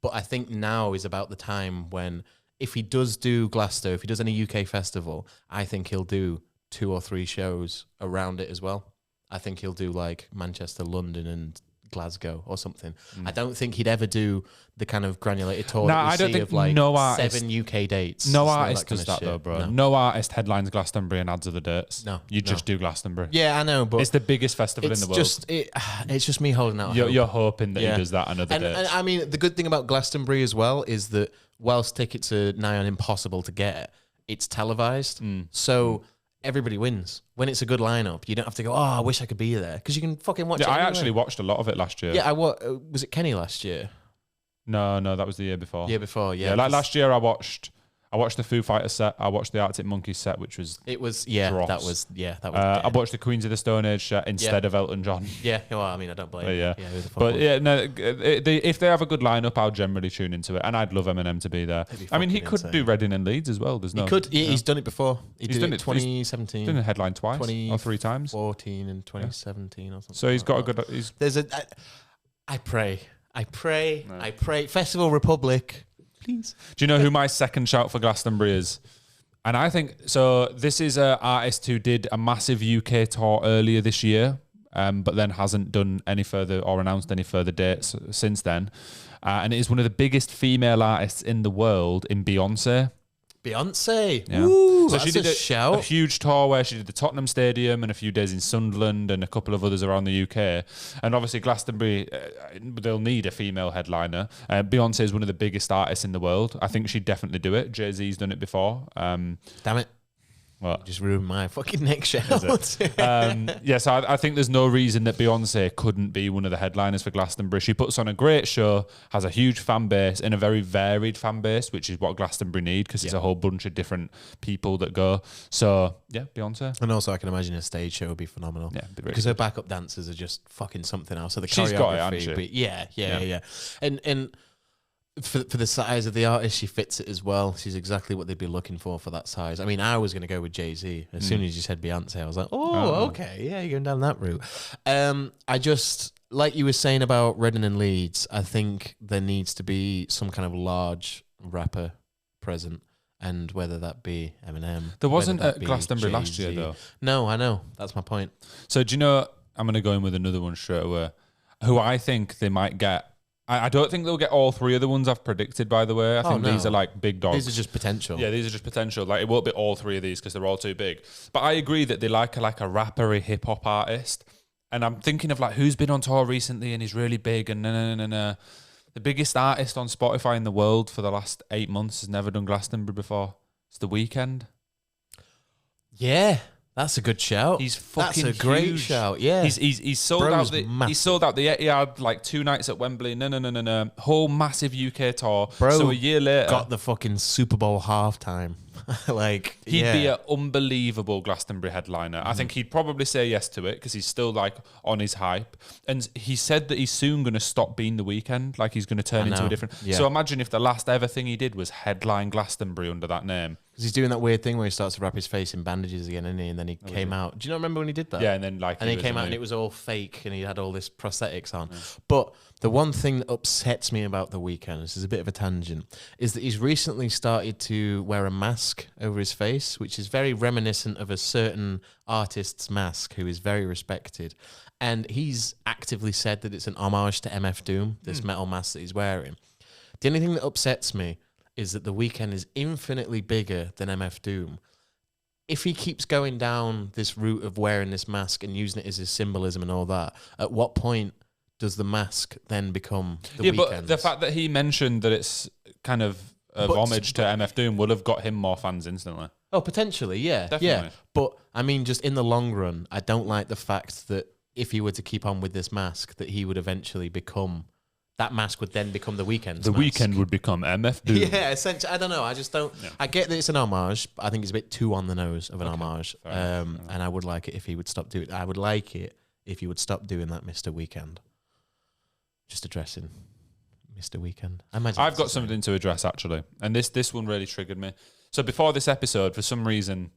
But I think now is about the time when, if he does do Glasgow, if he does any UK festival, I think he'll do 2 or 3 shows around it as well. I think he'll do like Manchester, London, and Glasgow or something. I don't think he'd ever do the kind of granulated tour that we I don't see think of like no artist, 7 UK dates. No It's not artist kind does of that shit. though, bro. No. No artist headlines Glastonbury and adds other dates. No, You no. just do Glastonbury. Yeah, I know, but It's the biggest festival in the world. It's just me holding out. hope. You're hoping that Yeah. he does that and other And dates. I mean, the good thing about Glastonbury as well is that whilst tickets are nigh on impossible to get, it's televised. So everybody wins. When it's a good lineup, you don't have to go, oh, I wish I could be there. Because you can fucking watch it I anyway. actually watched a lot of it last year. Yeah, was it Kenny last year? No, that was the year before. Year before, yeah. Like last year, I watched the Foo Fighters set. I watched the Arctic Monkeys set, which was It was, dross. that was. I dead. watched the Queens of the Stone Age set instead of Elton John. Yeah, well, I mean, I don't blame you. Yeah. who the fuck But would? yeah, no. If they have a good lineup, I'll generally tune into it, and I'd love Eminem to be there. be I mean, he fucking could insane. do Reading and Leeds as well. There's no. He could. He's done it before. He did done it it- 2017. Done a headline twice or 3 times. 14 and 2017 or something. So he's got a like that. good. He's, There's I pray. Festival Republic, please. do you know who my second shout for Glastonbury is? And I think so. This is an artist who did a massive UK tour earlier this year, but then hasn't done any further or announced any further dates since then. And it is one of the biggest female artists in the world in Beyonce. Beyonce. Yeah. Ooh, So that's she did a a shout. huge tour where she did the Tottenham Stadium and a few days in Sunderland and a couple of others around the UK. And obviously Glastonbury, they'll need a female headliner. Beyonce is one of the biggest artists in the world. I think she'd definitely do it. Jay-Z's done it before. Damn it. What? Just ruined my fucking next shout. So I think there's no reason that Beyonce couldn't be one of the headliners for Glastonbury. She puts on a great show, has a huge fan base and a very varied fan base, which is what Glastonbury need because it's a whole bunch of different people that go. So yeah, Beyonce. And also, I can imagine a stage show would be phenomenal. Yeah, it'd be really because her backup dancers are just fucking something else. So the She's got it, choreography, hasn't she? but yeah. And for the size of the artist, she fits it as well. She's exactly what they'd be looking for that size. I mean, I was going to go with Jay-Z. As soon as you said Beyonce, I was like, okay, yeah, you're going down that route. I just, like you were saying about Reading and Leeds, I think there needs to be some kind of large rapper present. And whether that be Eminem. There wasn't whether at that be Glastonbury last year, Jay-Z. though. No, I know. That's my point. So do you know, I'm going to go in with another one straight away, who I think they might get. I don't think they'll get all 3 of the ones I've predicted, by the way. I think these are like big dogs. These are just potential. Yeah, these are just potential. Like, it won't be all 3 of these because they're all too big. But I agree that they like a rappery hip hop artist. And I'm thinking of like who's been on tour recently and is really big and The biggest artist on Spotify in the world for the last 8 months has never done Glastonbury before. It's The Weeknd. Yeah, that's a good shout. He's fucking That's a great huge. shout. Yeah, He's sold Bro's out the massive. he sold out the Etihad like 2 nights at Wembley. No. Whole massive UK tour. Bro so a year later, got the fucking Super Bowl halftime. Like, He'd yeah. be an unbelievable Glastonbury headliner. I think he'd probably say yes to it because he's still like on his hype. And he said that he's soon going to stop being The Weeknd. Like he's going to turn into a different. Yeah. So imagine if the last ever thing he did was headline Glastonbury under that name. Because he's doing that weird thing where he starts to wrap his face in bandages again, isn't he? And then he came out. Do you not remember when he did that? Yeah, and then like And he came out and it was all fake and he had all this prosthetics on. But the one thing that upsets me about The Weeknd, this is a bit of a tangent, is that he's recently started to wear a mask over his face, which is very reminiscent of a certain artist's mask who is very respected. And he's actively said that it's an homage to MF Doom, this metal mask that he's wearing. The only thing that upsets me is that The Weeknd is infinitely bigger than MF Doom. If he keeps going down this route of wearing this mask and using it as his symbolism and all that, at what point does the mask then become The Weeknd's? But the fact that he mentioned that it's kind of homage to MF Doom would have got him more fans instantly. Oh, potentially, yeah. Definitely. Yeah. But, I mean, just in the long run, I don't like the fact that if he were to keep on with this mask, that he would eventually become... That mask would then become The Weeknd's The mask. Weeknd would become MF Doom. Yeah, essentially. I don't know. I just don't... Yeah. I get that it's an homage, but I think it's a bit too on the nose of an homage. And I would like it if he would stop doing it. I would like it if he would stop doing that Mr. Weeknd. Just addressing Mr. Weeknd. I've got something to address, actually. And this one really triggered me. So before this episode, for some reason...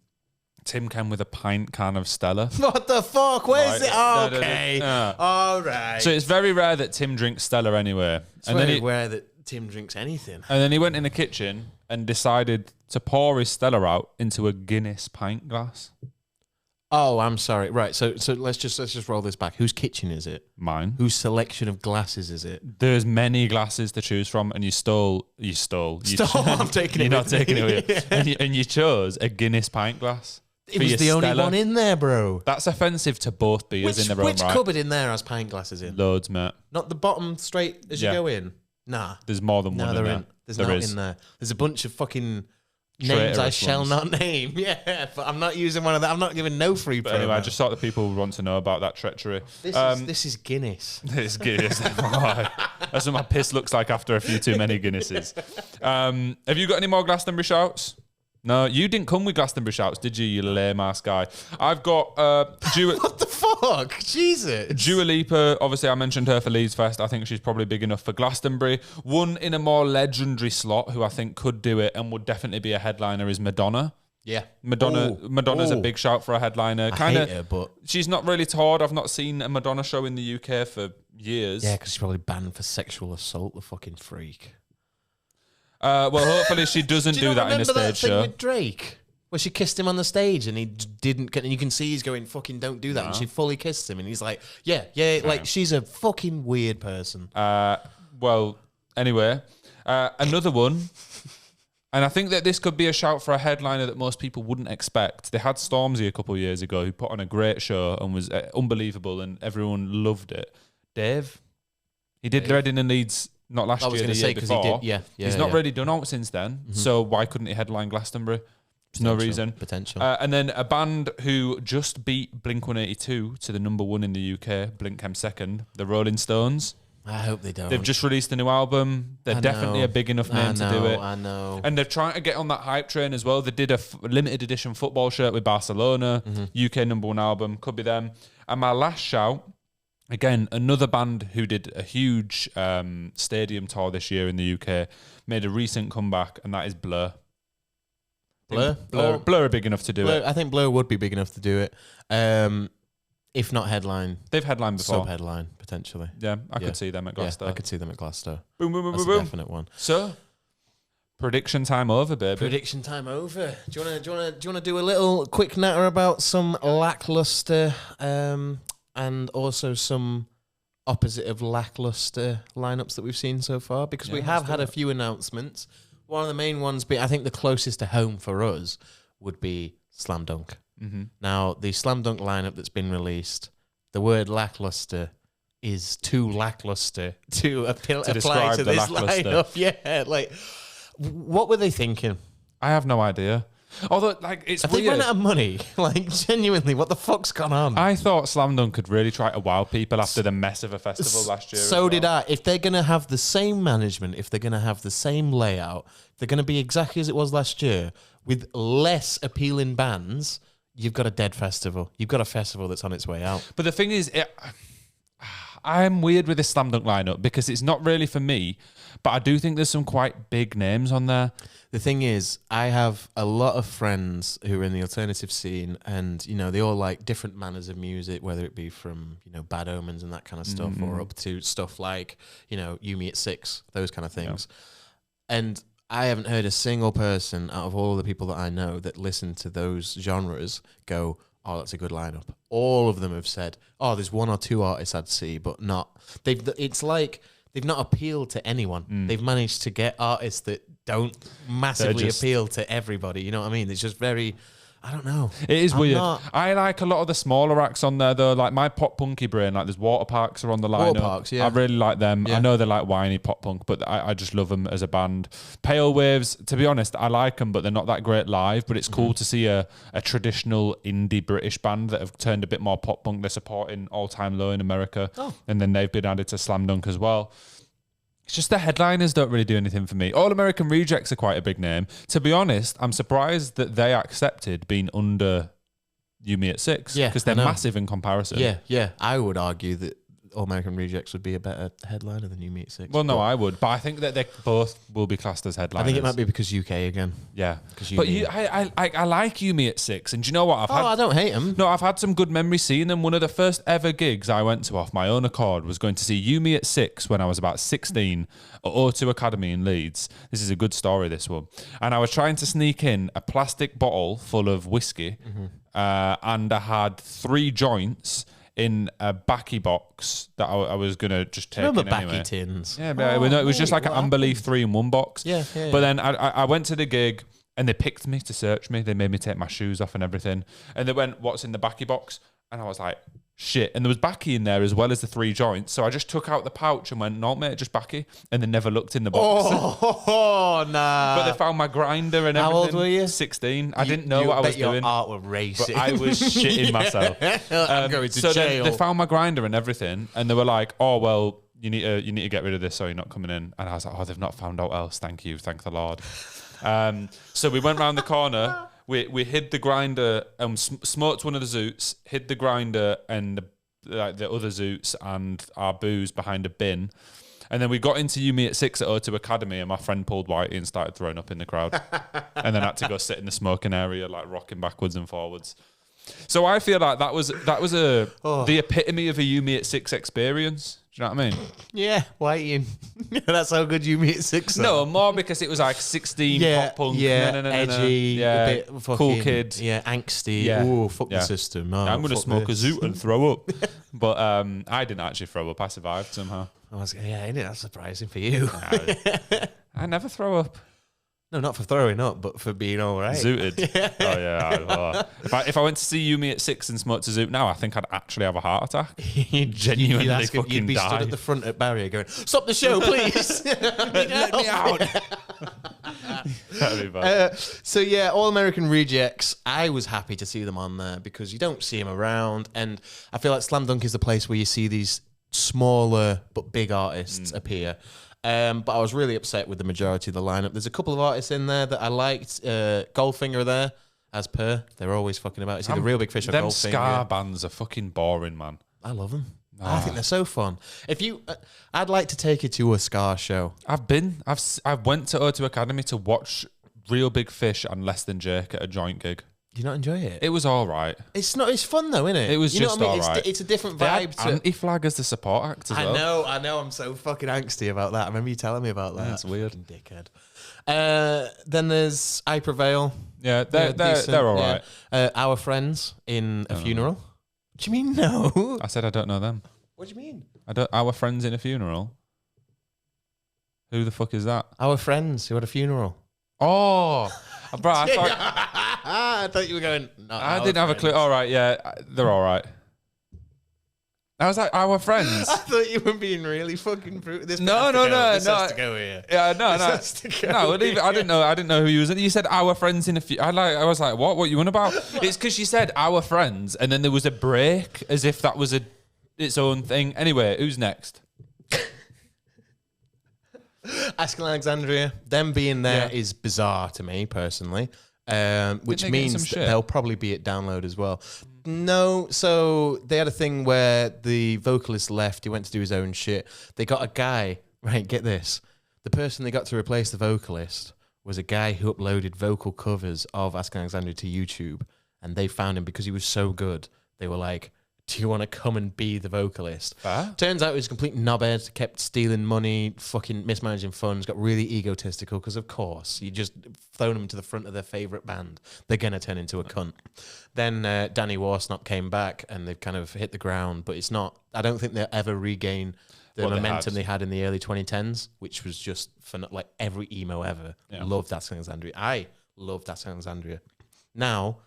Tim came with a pint can of Stella. What the fuck? Where's right. it? Oh, okay. All right. So it's very rare that Tim drinks Stella anyway. It's very rare that Tim drinks anything. And then he went in the kitchen and decided to pour his Stella out into a Guinness pint glass. Oh, I'm sorry. Right. So let's just roll this back. Whose kitchen is it? Mine. Whose selection of glasses is it? There's many glasses to choose from, and you stole. I'm taking it. You're not taking it with you. And you chose a Guinness pint glass. It was the only one in there, bro. That's offensive to both beers in their own right. Which cupboard in there has pint glasses in? Loads, mate. Not the bottom straight as you go in? Nah. There's more than one in there. There's not in there. There's a bunch of fucking names I shall not name. Yeah, but I'm not using one of that. I'm not giving no free promo. Anyway, I just thought the people would want to know about that treachery. This is Guinness. It's Guinness. That's what my piss looks like after a few too many Guinnesses. Have you got any more Glastonbury shouts? No, you didn't come with Glastonbury shouts, did you, you lame-ass guy? I've got... What the fuck? Jesus. Dua Lipa, obviously I mentioned her for Leeds Fest. I think she's probably big enough for Glastonbury. One in a more legendary slot who I think could do it and would definitely be a headliner is Madonna. Yeah. Madonna's a big shout for a headliner. I hate her, but... She's not really toured. I've not seen a Madonna show in the UK for years. Yeah, because she's probably banned for sexual assault, the fucking freak. Well, hopefully she doesn't do that in a stage that thing show. With Drake, where she kissed him on the stage and he didn't, and you can see he's going, fucking don't do that. No. And she fully kissed him and he's like, yeah, like she's a fucking weird person. Well, anyway, another one. And I think that this could be a shout for a headliner that most people wouldn't expect. They had Stormzy a couple of years ago who put on a great show and was unbelievable and everyone loved it. Dave. He did Reading and Leeds not last year, the year before. He's not really done out since then. Mm-hmm. So why couldn't he headline Glastonbury? There's no reason. Potential. And then a band who just beat Blink-182 to the number one in the UK, Blink came second, the Rolling Stones. I hope they don't. They've just released a new album. They're definitely a big enough name to do it. I know. And they're trying to get on that hype train as well. They did a limited edition football shirt with Barcelona, UK number one album, could be them. And my last shout, again, another band who did a huge stadium tour this year in the UK, made a recent comeback, and that is Blur. Blur are big enough to do it. I think Blur would be big enough to do it. If not headline. They've headlined before. Sub-headline, potentially. Yeah, I could see them at Glasgow. Yeah, I could see them at Glasgow. Boom, boom, boom, That's boom, a boom. definite one. So, prediction time over, baby. Prediction time over. Do you want to do a little quick natter about some lackluster and also some opposite of lackluster lineups that we've seen so far? Because we have had a few announcements. One of the main ones, I think the closest to home for us would be Slam Dunk. Mm-hmm. Now, the Slam Dunk lineup that's been released, the word lackluster is too lackluster to apply to this lineup. Yeah, like, what were they thinking? I have no idea. Although, like, it's Have weird. they run out of money? Like, genuinely, what the fuck's gone on? I thought Slam Dunk could really try to wow people after the mess of a festival last year. So did I. If they're going to have the same management, if they're going to have the same layout, if they're going to be exactly as it was last year with less appealing bands, you've got a dead festival. You've got a festival that's on its way out. But the thing is, I'm weird with this Slam Dunk lineup because it's not really for me, but I do think there's some quite big names on there. The thing is, I have a lot of friends who are in the alternative scene, and you know they all like different manners of music, whether it be from Bad Omens and that kind of stuff, or up to stuff like You Me at 6, those kind of things. Yeah. And I haven't heard a single person out of all the people that I know that listen to those genres go, "Oh, that's a good lineup." All of them have said, "Oh, there's one or two artists I'd see, but not." It's like they've not appealed to anyone. They've managed to get artists that don't massively appeal to everybody. You know what I mean? It's just very, I don't know. It is weird. I like a lot of the smaller acts on there though. Like my pop punky brain, like there's Water Parks are on the lineup. Water Parks, yeah. I really like them. Yeah. I know they're like whiny pop punk, but I just love them as a band. Pale Waves, to be honest, I like them, but they're not that great live. But it's cool to see a traditional indie British band that have turned a bit more pop punk. They're supporting All Time Low in America, and then they've been added to Slam Dunk as well. It's just the headliners don't really do anything for me. All American Rejects are quite a big name. To be honest, I'm surprised that they accepted being under You Me at 6 because they're massive in comparison. Yeah. I would argue that All American Rejects would be a better headliner than You Me at 6. Well, no, I would. But I think that they both will be classed as headliners. I think it might be because UK again. Yeah. But I like You Me at 6. And do you know what? I don't hate them. No, I've had some good memories seeing them. One of the first ever gigs I went to off my own accord was going to see You Me at 6 when I was about 16 at O2 Academy in Leeds. This is a good story, this one. And I was trying to sneak in a plastic bottle full of whiskey and I had 3 joints in a backy box that I was going to just take Remember in backy anyway. Tins? Yeah, but it was just like an Amber Leaf 3-in-1 box. Yeah. But then I went to the gig and they picked me to search me. They made me take my shoes off and everything. And they went, "What's in the backy box?" And I was like, shit. And there was backy in there as well as the 3 joints. So I just took out the pouch and went, "No, mate, just backy." And then never looked in the box. Oh, nah. But they found my grinder and everything. How old were you? 16. I didn't know what I was doing. Your heart were racing. But I was shitting myself. I'm going to jail. So they found my grinder and everything. And they were like, "Oh, well, you need to get rid of this so you're not coming in." And I was like, "Oh, they've not found out else. Thank you. Thank the Lord." So we went round the corner. We hid the grinder and smoked one of the zoots, hid the grinder and the other zoots and our booze behind a bin. And then we got into You Me at 6 at O2 Academy and my friend pulled Whitey and started throwing up in the crowd. And then had to go sit in the smoking area, like rocking backwards and forwards. So I feel like that was the epitome of a You Me at 6 experience. Do you know what I mean? Yeah, Whitey. That's how good You Me at 6 are. No, more because it was like 16 pop punk. Edgy, a bit fucking, cool kid. Yeah, angsty. Yeah. Ooh, fuck the system. Oh, I'm going to smoke a zoot and throw up. But I didn't actually throw up. I survived somehow. Isn't it? That's surprising for you. I never throw up. No, not for throwing up, but for being all right. Zooted. Oh, yeah. If I went to see You Me at 6 and smoked a zoot now, I think I'd actually have a heart attack. You'd genuinely fucking You'd be die. stood at the front at barrier going, "Stop the show, please. Let me out." That'd be bad. So, yeah, All American Rejects, I was happy to see them on there because you don't see them around. And I feel like Slam Dunk is the place where you see these smaller but big artists appear. But I was really upset with the majority of the lineup. There's a couple of artists in there that I liked. Goldfinger there, as per. They're always fucking about. It's either Real Big Fish or Goldfinger. Them ska bands are fucking boring, man. I love them. I think they're so fun. I'd like to take you to a ska show. I went to O2 Academy to watch Real Big Fish and Less Than Jake at a joint gig. Do you not enjoy it? It was all right. It's not. It's fun though, isn't it? It was just all right. It's a different They vibe. had Anti-Flag as the support act as well. I know. I'm so fucking angsty about that. I remember you telling me about that. That's weird. Dickhead. Then there's I Prevail. Yeah, they're all right. Our Friends in a Funeral. What do you mean no? I said I don't know them. What do you mean? Our Friends in a Funeral? Who the fuck is that? Our Friends who had a funeral. Oh, bro, I thought you were going. I didn't have a clue. All right, yeah, they're all right. I was like, our friends. I thought you were being really fucking brutal. This No. This has to go here. Yeah, No, I didn't know who you was. You said our friends in a few. I was like, what? What you on about? It's because she said our friends, and then there was a break, as if that was its own thing. Anyway, who's next? Asking Alexandria, them being there is bizarre to me personally, which means that they'll probably be at download as well. No, so they had a thing where the vocalist left. He went to do his own shit. They got a guy, right, get this. The person they got to replace the vocalist was a guy who uploaded vocal covers of Asking Alexandria to YouTube, and they found him because he was so good. They were like, do you want to come and be the vocalist? Turns out he was a complete knobhead, kept stealing money, fucking mismanaging funds, got really egotistical because, of course, you just thrown them to the front of their favourite band. They're going to turn into a cunt. Then Danny Warsnop came back and they've kind of hit the ground, but it's not, I don't think they'll ever regain the momentum they had in the early 2010s, which was just for like every emo ever. Loved Asking Alexandria. I loved Asking Alexandria. Now,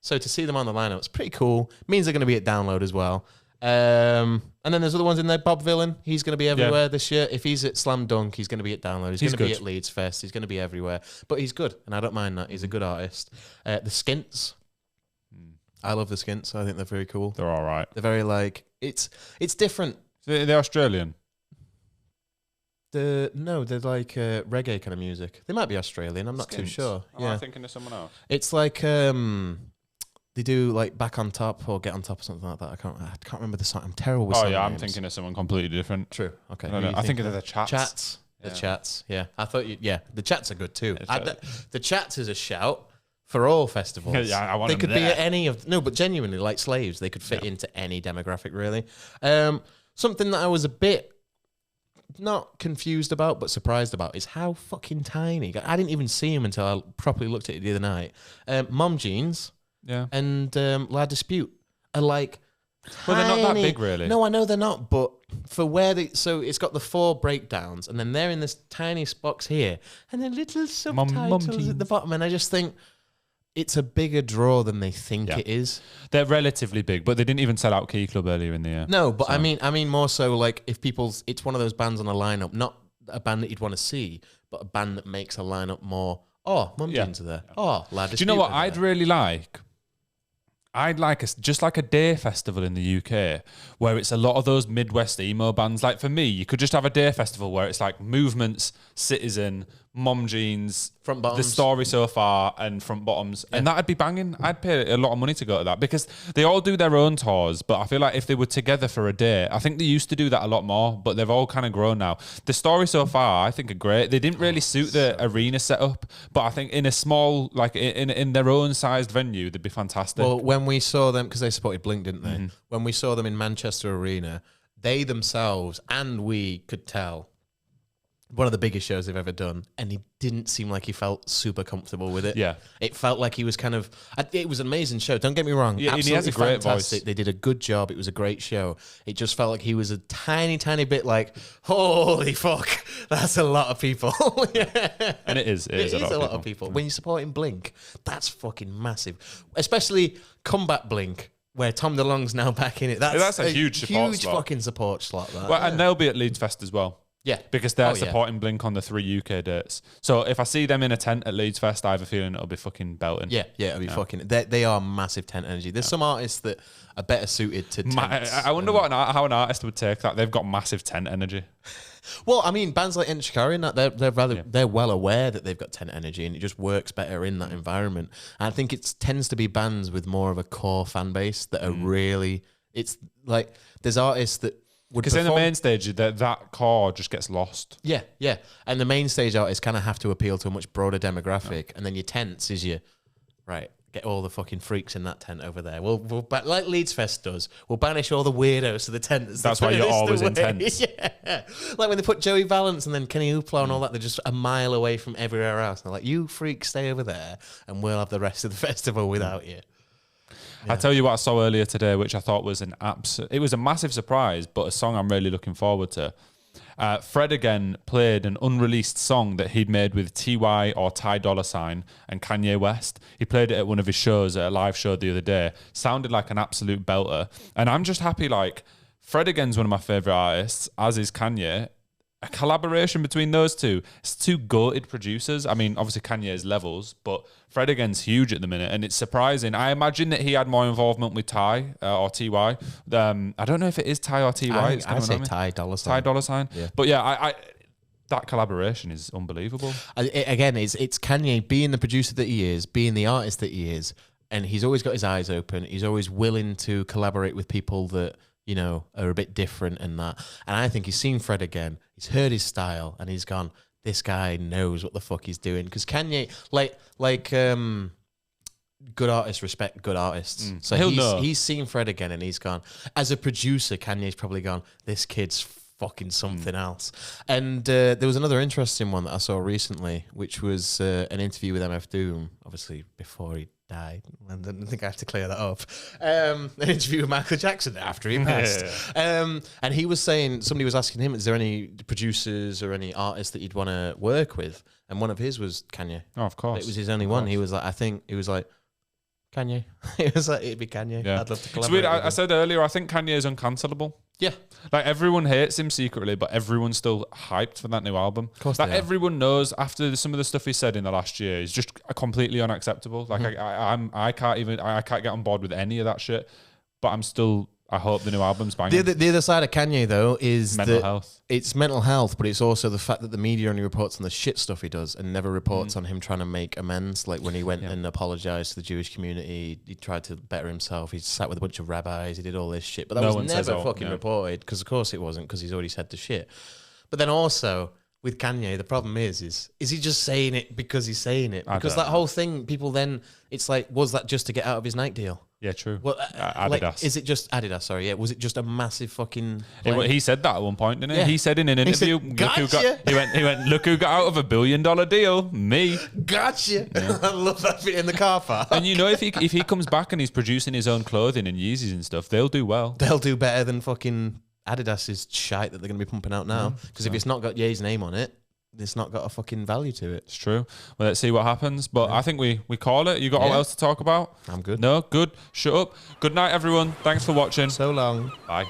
so to see them on the lineup, it's pretty cool. Means they're going to be at download as well. And then there's other ones in there. Bob Villain, he's going to be everywhere this year. If he's at Slam Dunk, he's going to be at download. He's going to be at Leeds Fest. He's going to be everywhere. But he's good, and I don't mind that. He's a good artist. The Skints. I love the Skints. I think they're very cool. They're all right. They're very like, it's different. So they're Australian? They're like reggae kind of music. They might be Australian. I'm not too sure. Oh, I'm thinking of someone else. It's like... they do like Back on Top or Get on Top or something like that. I can't remember the song. I'm terrible with song I'm names. thinking of someone completely different. True. Okay. I think of the Chats. Chats. The Chats. Yeah. I thought the Chats are good too. The Chats is a shout for all festivals. I want They them could there. be at any of but genuinely like Slaves, they could fit into any demographic really. Something that I was a bit not confused about but surprised about is how fucking tiny. I didn't even see him until I properly looked at it the other night. Mom Jeans. Yeah. And La Dispute are like Well, they're not that big, really. No, I know they're not, but for where so it's got the 4 breakdowns, and then they're in this tiny box here, and then little subtitles at the bottom, and I just think it's a bigger draw than they think it is. They're relatively big, but they didn't even sell out Key Club earlier in the year. No, but so. I mean more so like if it's one of those bands on a lineup, not a band that you'd want to see, but a band that makes a lineup more. Oh, Mum Jeans are there. Oh, La Dispute. Do you know what I'd really like? I'd like just like a day festival in the UK where it's a lot of those Midwest emo bands. Like for me, you could just have a day festival where it's like Movements, Citizen, Mom Jeans, Front Bottoms, The Story So Far, and Front Bottoms. And that'd be banging. I'd pay a lot of money to go to that because they all do their own tours. But I feel like if they were together for a day, I think they used to do that a lot more, but they've all kind of grown now. The Story So Far, I think, are great. They didn't really suit the arena setup, but I think in a small, like in their own sized venue, they'd be fantastic. Well, when we saw them, because they supported Blink, didn't they? Mm-hmm. When we saw them in Manchester Arena, they themselves and we could tell one of the biggest shows they've ever done, and he didn't seem like he felt super comfortable with it. Yeah. It felt like he was kind of... It was an amazing show, don't get me wrong. Yeah, absolutely he has a great fantastic. voice. They did a good job. It was a great show. It just felt like he was a tiny, tiny bit like, holy fuck, that's a lot of people. Yeah. And it is a lot of people. When you're supporting Blink, that's fucking massive. Especially Combat Blink, where Tom DeLonge's now back in it. That's a huge support huge slot. Fucking support slot. That. Well, and they'll be at Leeds Fest as well. Yeah. Because they're supporting Blink on the 3 UK dates. So if I see them in a tent at Leeds Fest, I have a feeling it'll be fucking belting. Yeah, it'll be fucking... They are massive tent energy. There's some artists that are better suited to tents. I wonder how an artist would take that. They've got massive tent energy. Well, I mean, bands like Enter Shikari and that, they're well aware that they've got tent energy and it just works better in that environment. And I think it tends to be bands with more of a core fan base that are really... It's like, there's artists that... Because in the main stage, that core just gets lost. Yeah, yeah. And the main stage artists kind of have to appeal to a much broader demographic. Yeah. And then your tents is right, get all the fucking freaks in that tent over there. We'll like Leeds Fest does, we'll banish all the weirdos to the tents. That's why you're always in tents. Yeah. Like when they put Joey Valance and then Kenny Hoopla and all that, they're just a mile away from everywhere else. And they're like, you freaks stay over there and we'll have the rest of the festival without you. Yeah. I tell you what I saw earlier today, which I thought was it was a massive surprise, but a song I'm really looking forward to. Fred again played an unreleased song that he'd made with T.Y. or Ty Dolla $ign and Kanye West. He played it at one of his shows, at a live show the other day. Sounded like an absolute belter. And I'm just happy, like, Fred again's one of my favourite artists, as is Kanye. A collaboration between those two. It's two goated producers. I mean, obviously Kanye's levels, but Fred again's huge at the minute, and it's surprising. I imagine that he had more involvement with Ty or Ty. I don't know if it is Ty or Ty. I say Ty Dolla $ign. Ty Dolla $ign. Yeah. But yeah, I that collaboration is unbelievable. Again, it's Kanye being the producer that he is, being the artist that he is, and he's always got his eyes open. He's always willing to collaborate with people that, you know, are a bit different and that. And I think he's seen Fred again. He's heard his style and he's gone, this guy knows what the fuck he's doing. Because Kanye, good artists respect good artists. So he's seen Fred again and he's gone, as a producer, Kanye's probably gone, this kid's fucking something else. And there was another interesting one that I saw recently, which was an interview with MF Doom, obviously before he died. I don't think I have to clear that up. An interview with Michael Jackson after he passed. And he was saying, somebody was asking him, is there any producers or any artists that you'd want to work with? And one of his was Kanye. Oh, of course. It was his only one. He was like, Kanye. It was like, it'd be Kanye. Yeah. I'd love to collaborate. It's weird. I said earlier, I think Kanye is uncancelable. Yeah. Like, everyone hates him secretly, but everyone's still hyped for that new album. Of course, like, everyone knows after some of the stuff he said in the last year is just completely unacceptable. Like, I can't get on board with any of that shit. But I hope the new album's banging. The other side of Kanye, though, is mental health. It's mental health, but it's also the fact that the media only reports on the shit stuff he does and never reports on him trying to make amends. Like when he went and apologized to the Jewish community, he tried to better himself. He sat with a bunch of rabbis. He did all this shit, but that was never fucking reported because, of course, it wasn't, because he's already said the shit. But then also with Kanye, the problem is he just saying it because he's saying it? Because that whole thing, people then, it's like, was that just to get out of his Nike deal? Yeah, true. Well, Adidas. Like, is it just Adidas? Sorry, yeah. Was it just a massive fucking? He said that at one point, didn't he? Yeah. He said in an interview, he went, look who got out of $1 billion deal, me. Gotcha. Yeah. I love that bit in the car park. And you know, if he comes back and he's producing his own clothing and Yeezys and stuff, they'll do well. They'll do better than fucking Adidas's shite that they're going to be pumping out now. Because if it's not got Ye's name on it, it's not got a fucking value to it. It's true. Well, let's see what happens. But I think we call it. You got all else to talk about? I'm good. No? Good. Shut up. Good night, everyone. Thanks for watching. So long. Bye.